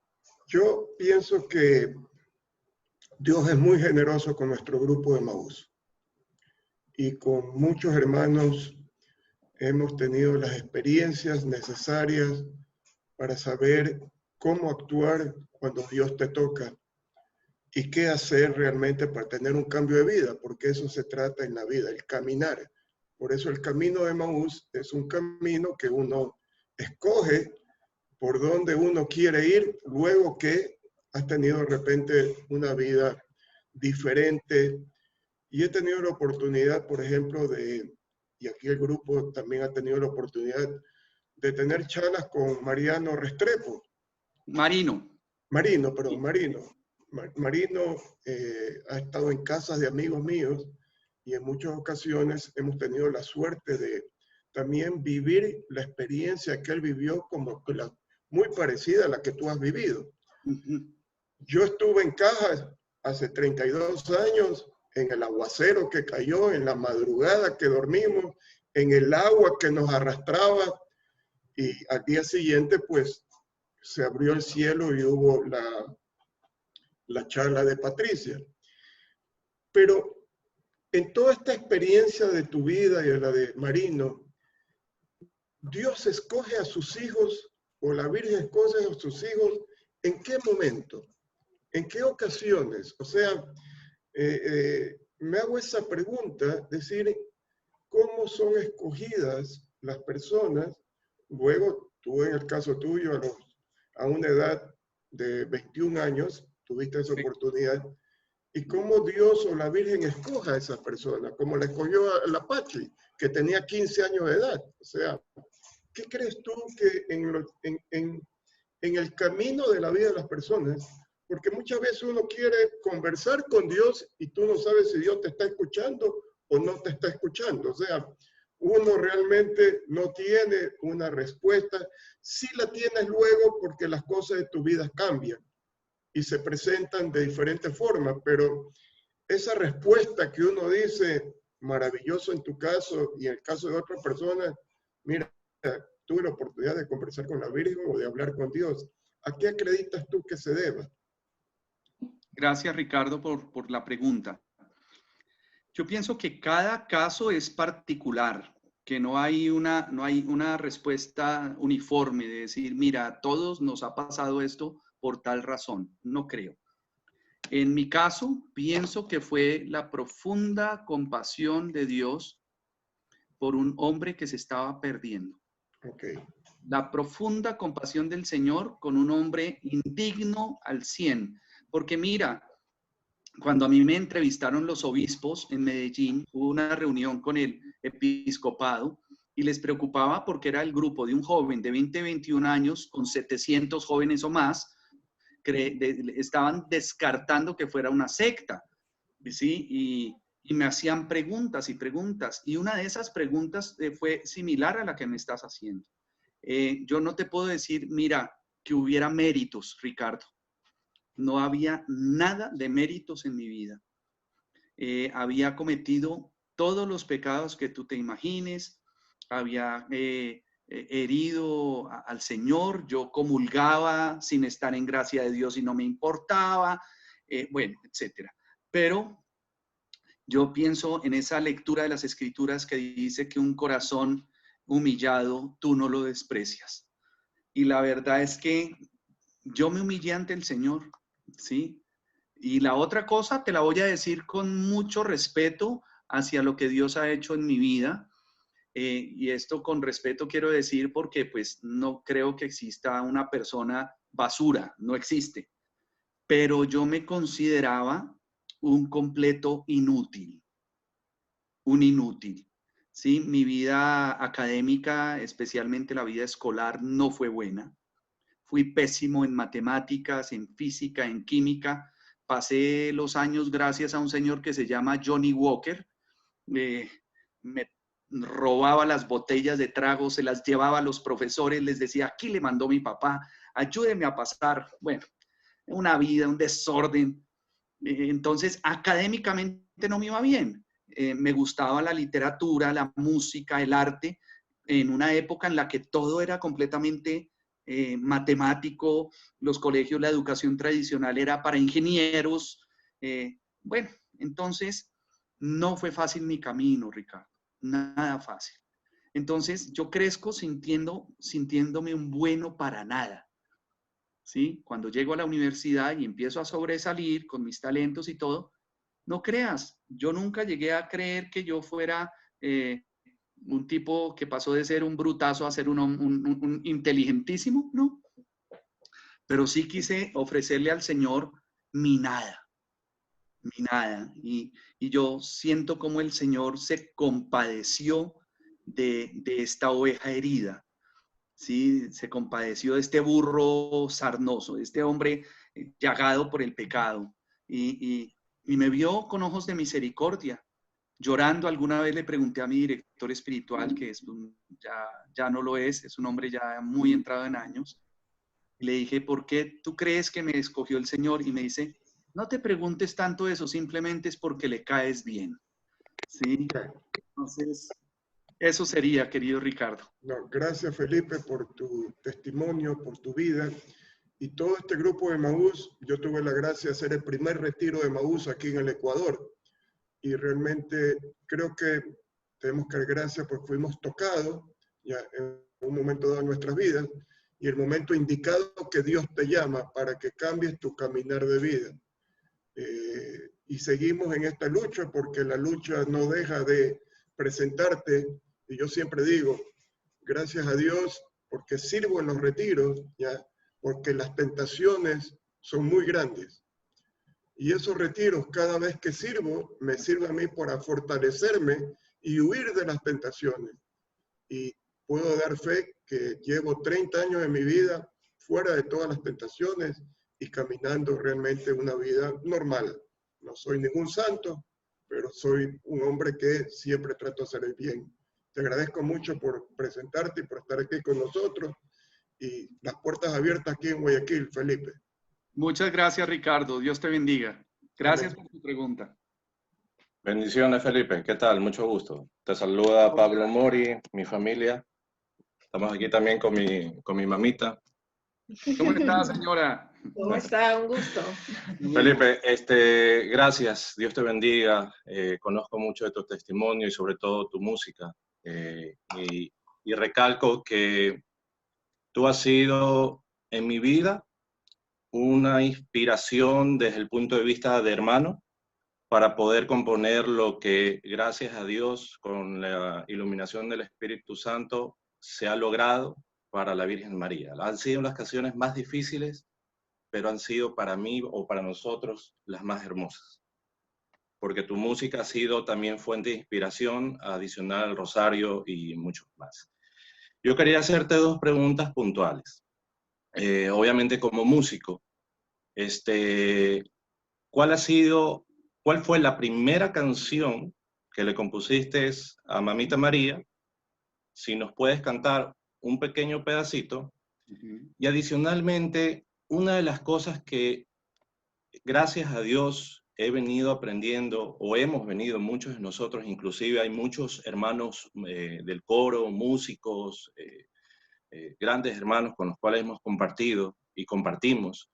Yo pienso que Dios es muy generoso con nuestro grupo de Emaús. Y con muchos hermanos hemos tenido las experiencias necesarias para saber cómo actuar cuando Dios te toca y qué hacer realmente para tener un cambio de vida, porque eso se trata en la vida, el caminar. Por eso el camino de Emaús es un camino que uno escoge por donde uno quiere ir luego que has tenido de repente una vida diferente. Y he tenido la oportunidad, por ejemplo, y aquí el grupo también ha tenido la oportunidad de tener charlas con Mariano Restrepo. Marino ha estado en casas de amigos míos y en muchas ocasiones hemos tenido la suerte de también vivir la experiencia que él vivió como muy parecida a la que tú has vivido. Yo estuve en Cajas hace 32 años, en el aguacero que cayó, en la madrugada que dormimos, en el agua que nos arrastraba, y al día siguiente pues se abrió el cielo y hubo la charla de Patricia. Pero en toda esta experiencia de tu vida y de la de Marino, Dios escoge a sus hijos, o la Virgen escoge a sus hijos, ¿en qué momento? ¿En qué ocasiones? O sea, me hago esa pregunta, decir, ¿cómo son escogidas las personas? Luego, tú en el caso tuyo, a una edad de 21 años, tuviste esa oportunidad, y cómo Dios o la Virgen escoja a esas personas, como la escogió a la Pachi, que tenía 15 años de edad. O sea, ¿qué crees tú que en el camino de la vida de las personas Porque muchas veces uno quiere conversar con Dios y tú no sabes si Dios te está escuchando o no te está escuchando. O sea, uno realmente no tiene una respuesta. Sí la tienes luego porque las cosas de tu vida cambian y se presentan de diferentes formas, pero esa respuesta que uno dice, maravilloso en tu caso y en el caso de otras personas, mira, tuve la oportunidad de conversar con la Virgen o de hablar con Dios. ¿A qué acreditas tú que se deba? Gracias, Ricardo, por la pregunta. Yo pienso que cada caso es particular, que no hay una respuesta uniforme de decir, mira, a todos nos ha pasado esto por tal razón. No creo. En mi caso, pienso que fue la profunda compasión de Dios por un hombre que se estaba perdiendo. Okay. La profunda compasión del Señor con un hombre indigno al 100. Porque mira, cuando a mí me entrevistaron los obispos en Medellín, hubo una reunión con el episcopado y les preocupaba porque era el grupo de un joven de 20, 21 años con 700 jóvenes o más, estaban descartando que fuera una secta, ¿sí? Y me hacían preguntas y preguntas, y una de esas preguntas fue similar a la que me estás haciendo. Yo no te puedo decir, mira, que hubiera méritos, Ricardo. No había nada de méritos en mi vida. Había cometido todos los pecados que tú te imagines, había herido al Señor, yo comulgaba sin estar en gracia de Dios y no me importaba, bueno, etcétera. Pero yo pienso en esa lectura de las Escrituras que dice que un corazón humillado tú no lo desprecias. Y la verdad es que yo me humillé ante el Señor, ¿sí? Y la otra cosa te la voy a decir con mucho respeto hacia lo que Dios ha hecho en mi vida. Y esto con respeto quiero decir porque pues no creo que exista una persona basura, no existe. Pero yo me consideraba un completo inútil, un inútil. Sí, mi vida académica, especialmente la vida escolar, no fue buena. Fui pésimo en matemáticas, en física, en química. Pasé los años gracias a un señor que se llama Johnny Walker. Me robaba las botellas de trago, se las llevaba a los profesores, les decía, aquí le mandó mi papá, ayúdeme a pasar. Bueno, una vida, un desorden. Entonces, académicamente no me iba bien. Me gustaba la literatura, la música, el arte, en una época en la que todo era completamente matemático, los colegios, la educación tradicional era para ingenieros. Bueno, entonces no fue fácil mi camino, Ricardo, nada fácil. Entonces yo crezco sintiéndome un bueno para nada. ¿Sí? Cuando llego a la universidad y empiezo a sobresalir con mis talentos y todo, no creas, yo nunca llegué a creer que yo fuera un tipo que pasó de ser un brutazo a ser un inteligentísimo, ¿no? Pero sí quise ofrecerle al Señor mi nada. Y yo siento como el Señor se compadeció de esta oveja herida. Sí, se compadeció de este burro sarnoso, de este hombre llagado por el pecado. Y me vio con ojos de misericordia. Llorando, alguna vez le pregunté a mi director espiritual, que ya no lo es un hombre ya muy entrado en años, y le dije, ¿por qué tú crees que me escogió el Señor? Y me dice, no te preguntes tanto eso, simplemente es porque le caes bien. ¿Sí? Entonces, eso sería, querido Ricardo. No, gracias, Felipe, por tu testimonio, por tu vida. Y todo este grupo de Emaús, yo tuve la gracia de hacer el primer retiro de Emaús aquí en el Ecuador. Y realmente creo que tenemos que dar gracias porque fuimos tocados ya en un momento dado de nuestras vidas y el momento indicado que Dios te llama para que cambies tu caminar de vida. Y seguimos en esta lucha porque la lucha no deja de presentarte. Y yo siempre digo, gracias a Dios porque sirvo en los retiros, ya, porque las tentaciones son muy grandes. Y esos retiros, cada vez que sirvo, me sirve a mí para fortalecerme y huir de las tentaciones. Y puedo dar fe que llevo 30 años de mi vida fuera de todas las tentaciones y caminando realmente una vida normal. No soy ningún santo, pero soy un hombre que siempre trato de hacer el bien. Te agradezco mucho por presentarte y por estar aquí con nosotros, y las puertas abiertas aquí en Guayaquil, Felipe. Muchas gracias, Ricardo. Dios te bendiga. Gracias Amén. por tu pregunta. Bendiciones, Felipe. ¿Qué tal? Mucho gusto. Te saluda Pablo Mori, mi familia. Estamos aquí también con mi mamita. ¿Cómo está, señora? ¿Cómo está? Un gusto. Felipe, gracias. Dios te bendiga. Conozco mucho de tu testimonio y sobre todo tu música. Y recalco que tú has sido en mi vida una inspiración desde el punto de vista de hermano para poder componer lo que, gracias a Dios, con la iluminación del Espíritu Santo, se ha logrado para la Virgen María. Han sido las canciones más difíciles, pero han sido para mí o para nosotros las más hermosas. Porque tu música ha sido también fuente de inspiración, adicional al rosario y mucho más. Yo quería hacerte dos preguntas puntuales. Obviamente como músico, ¿cuál fue la primera canción que le compusiste a Mamita María? Si nos puedes cantar un pequeño pedacito. Y adicionalmente, una de las cosas que, gracias a Dios, he venido aprendiendo, o hemos venido muchos de nosotros, inclusive hay muchos hermanos del coro, músicos, grandes hermanos con los cuales hemos compartido y compartimos.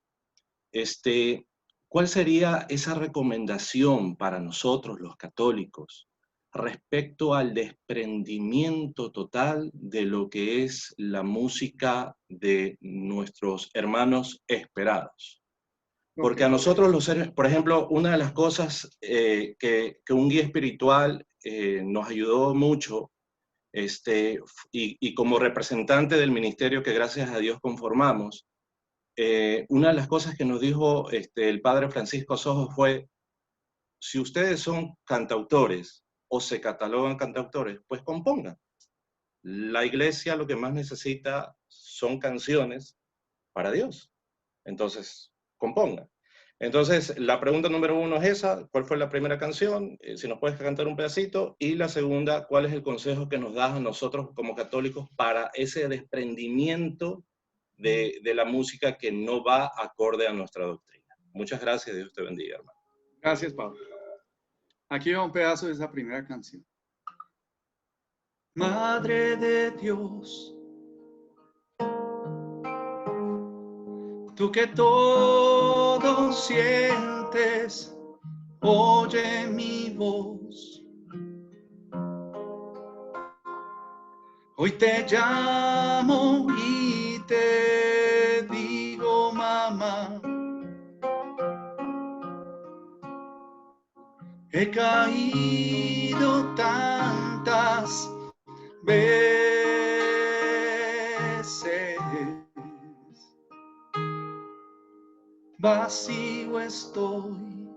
¿Cuál sería esa recomendación para nosotros los católicos respecto al desprendimiento total de lo que es la música de nuestros hermanos esperados? Porque a nosotros los seres, por ejemplo, una de las cosas que un guía espiritual nos ayudó mucho, y como representante del ministerio que gracias a Dios conformamos, una de las cosas que nos dijo el padre Francisco Sojo fue: si ustedes son cantautores o se catalogan cantautores, pues compongan. La iglesia lo que más necesita son canciones para Dios. Entonces, compongan. Entonces, la pregunta número uno es esa: ¿cuál fue la primera canción? Si nos puedes cantar un pedacito. Y la segunda, ¿cuál es el consejo que nos das a nosotros como católicos para ese desprendimiento de la música que no va acorde a nuestra doctrina? Muchas gracias. Dios te bendiga, hermano. Gracias, Pablo. Aquí va un pedazo de esa primera canción. Madre de Dios, tú que todo sientes, oye mi voz. Hoy te llamo y te digo, mamá, he caído tantas veces, vacío estoy,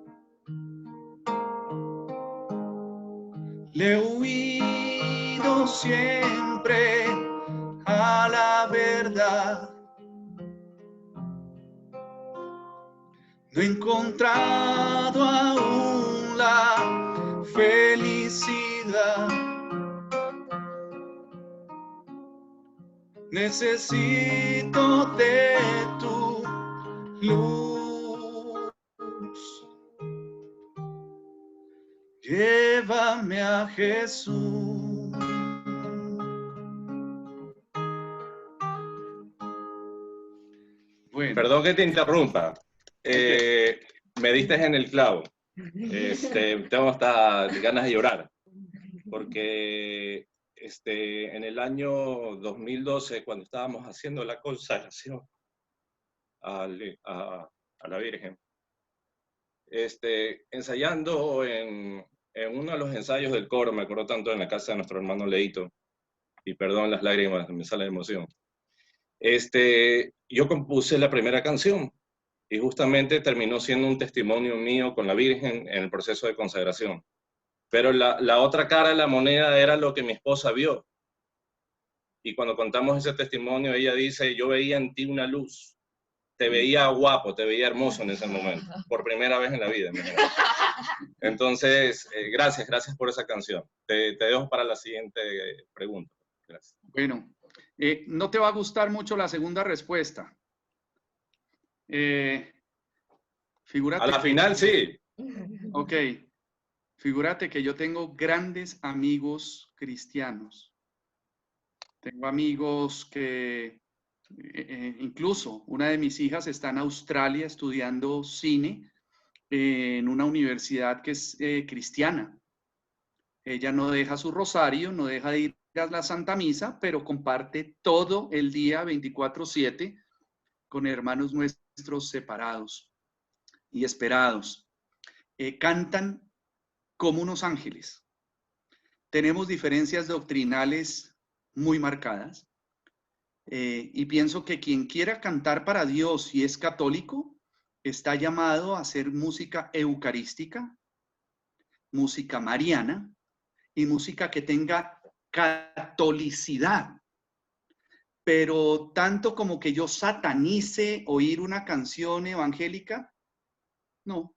le he huido siempre a la verdad, no he encontrado aún la felicidad. Necesito de tu luz. Llévame a Jesús. Bueno. Perdón que te interrumpa. Me diste en el clavo. Tengo hasta ganas de llorar. Porque en el año 2012, cuando estábamos haciendo la consagración a la Virgen, ensayando en uno de los ensayos del coro, me acuerdo tanto, en la casa de nuestro hermano Leito, y perdón las lágrimas, me sale de emoción, yo compuse la primera canción, y justamente terminó siendo un testimonio mío con la Virgen en el proceso de consagración. Pero la otra cara de la moneda era lo que mi esposa vio. Y cuando contamos ese testimonio, ella dice: yo veía en ti una luz. te veía guapo, te veía hermoso en ese momento, por primera vez en la vida. Entonces, gracias por esa canción. Te dejo para la siguiente pregunta. Gracias. Bueno, no te va a gustar mucho la segunda respuesta. Figúrate A la final, sí. Ok. Figúrate que yo tengo grandes amigos cristianos. Tengo amigos que, incluso una de mis hijas está en Australia estudiando cine en una universidad que es cristiana. Ella no deja su rosario, no deja de ir a la Santa Misa, pero comparte todo el día 24/7 con hermanos nuestros separados y esperados. Cantan como unos ángeles. Tenemos diferencias doctrinales muy marcadas y pienso que quien quiera cantar para Dios y es católico está llamado a hacer música eucarística, música mariana y música que tenga catolicidad. Pero tanto como que yo satanice oír una canción evangélica, no.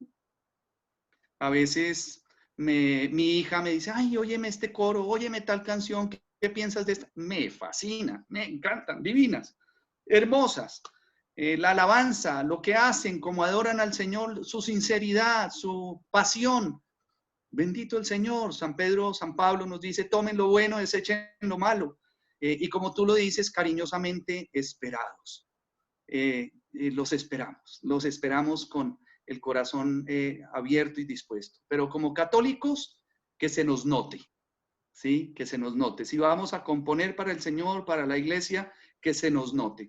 A veces mi hija me dice, ay, óyeme este coro, óyeme tal canción, ¿qué piensas de esta? Me fascina, me encantan, divinas, hermosas. La alabanza, lo que hacen, cómo adoran al Señor, su sinceridad, su pasión. Bendito el Señor. San Pablo nos dice, tomen lo bueno, desechen lo malo. Y como tú lo dices, cariñosamente, esperados. Los esperamos con el corazón abierto y dispuesto. Pero como católicos, que se nos note, ¿sí? Que se nos note. Si vamos a componer para el Señor, para la iglesia, que se nos note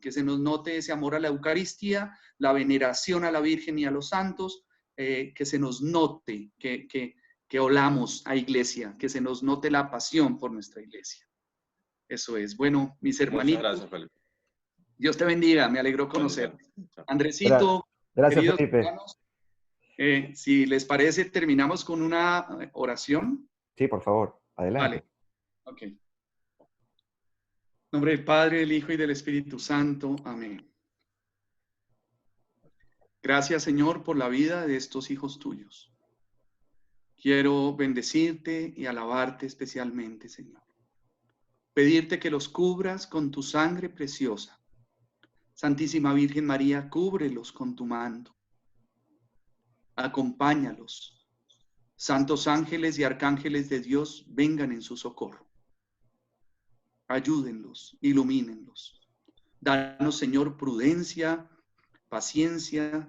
ese amor a la Eucaristía, la veneración a la Virgen y a los santos, que se nos note que olamos a iglesia, que se nos note la pasión por nuestra iglesia. Eso es. Bueno, mis hermanitos. Muchas gracias, Felipe. Dios te bendiga, me alegró conocerte. Andresito, gracias, queridos Felipe. hermanos, si les parece, terminamos con una oración. Sí, por favor, adelante. Vale. Ok. En nombre del Padre, del Hijo y del Espíritu Santo. Amén. Gracias, Señor, por la vida de estos hijos tuyos. Quiero bendecirte y alabarte especialmente, Señor. Pedirte que los cubras con tu sangre preciosa. Santísima Virgen María, cúbrelos con tu manto. Acompáñalos. Santos ángeles y arcángeles de Dios, vengan en su socorro. Ayúdenlos, ilumínenlos. Danos, Señor, prudencia, paciencia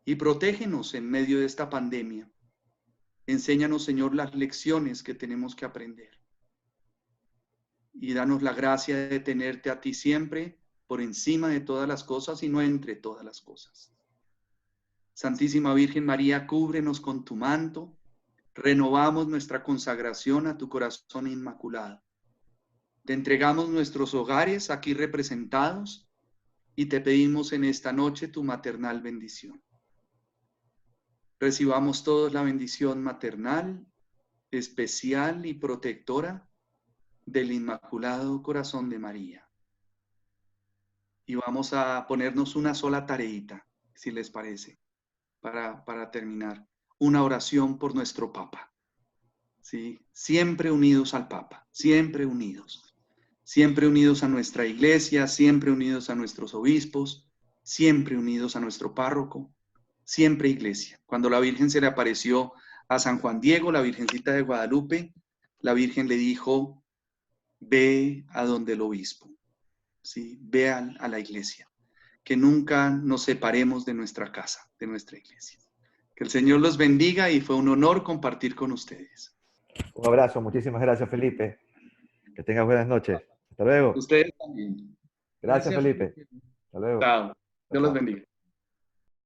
y protégenos en medio de esta pandemia. Enséñanos, Señor, las lecciones que tenemos que aprender. Y danos la gracia de tenerte a ti siempre por encima de todas las cosas y no entre todas las cosas. Santísima Virgen María, cúbrenos con tu manto. Renovamos nuestra consagración a tu corazón inmaculado. Te entregamos nuestros hogares aquí representados y te pedimos en esta noche tu maternal bendición. Recibamos todos la bendición maternal, especial y protectora del Inmaculado Corazón de María. Y vamos a ponernos una sola tareita, si les parece, para terminar. Una oración por nuestro Papa. ¿Sí? Siempre unidos al Papa, siempre unidos. Siempre unidos a nuestra iglesia, siempre unidos a nuestros obispos, siempre unidos a nuestro párroco, siempre iglesia. Cuando la Virgen se le apareció a San Juan Diego, la Virgencita de Guadalupe, la Virgen le dijo, ve a donde el obispo, ¿sí? Ve a la iglesia, que nunca nos separemos de nuestra casa, de nuestra iglesia. Que el Señor los bendiga y fue un honor compartir con ustedes. Un abrazo, muchísimas gracias, Felipe. Que tengas buenas noches. Hasta luego. Ustedes también. Gracias, Felipe. Hasta luego. Chao. Dios los bendiga.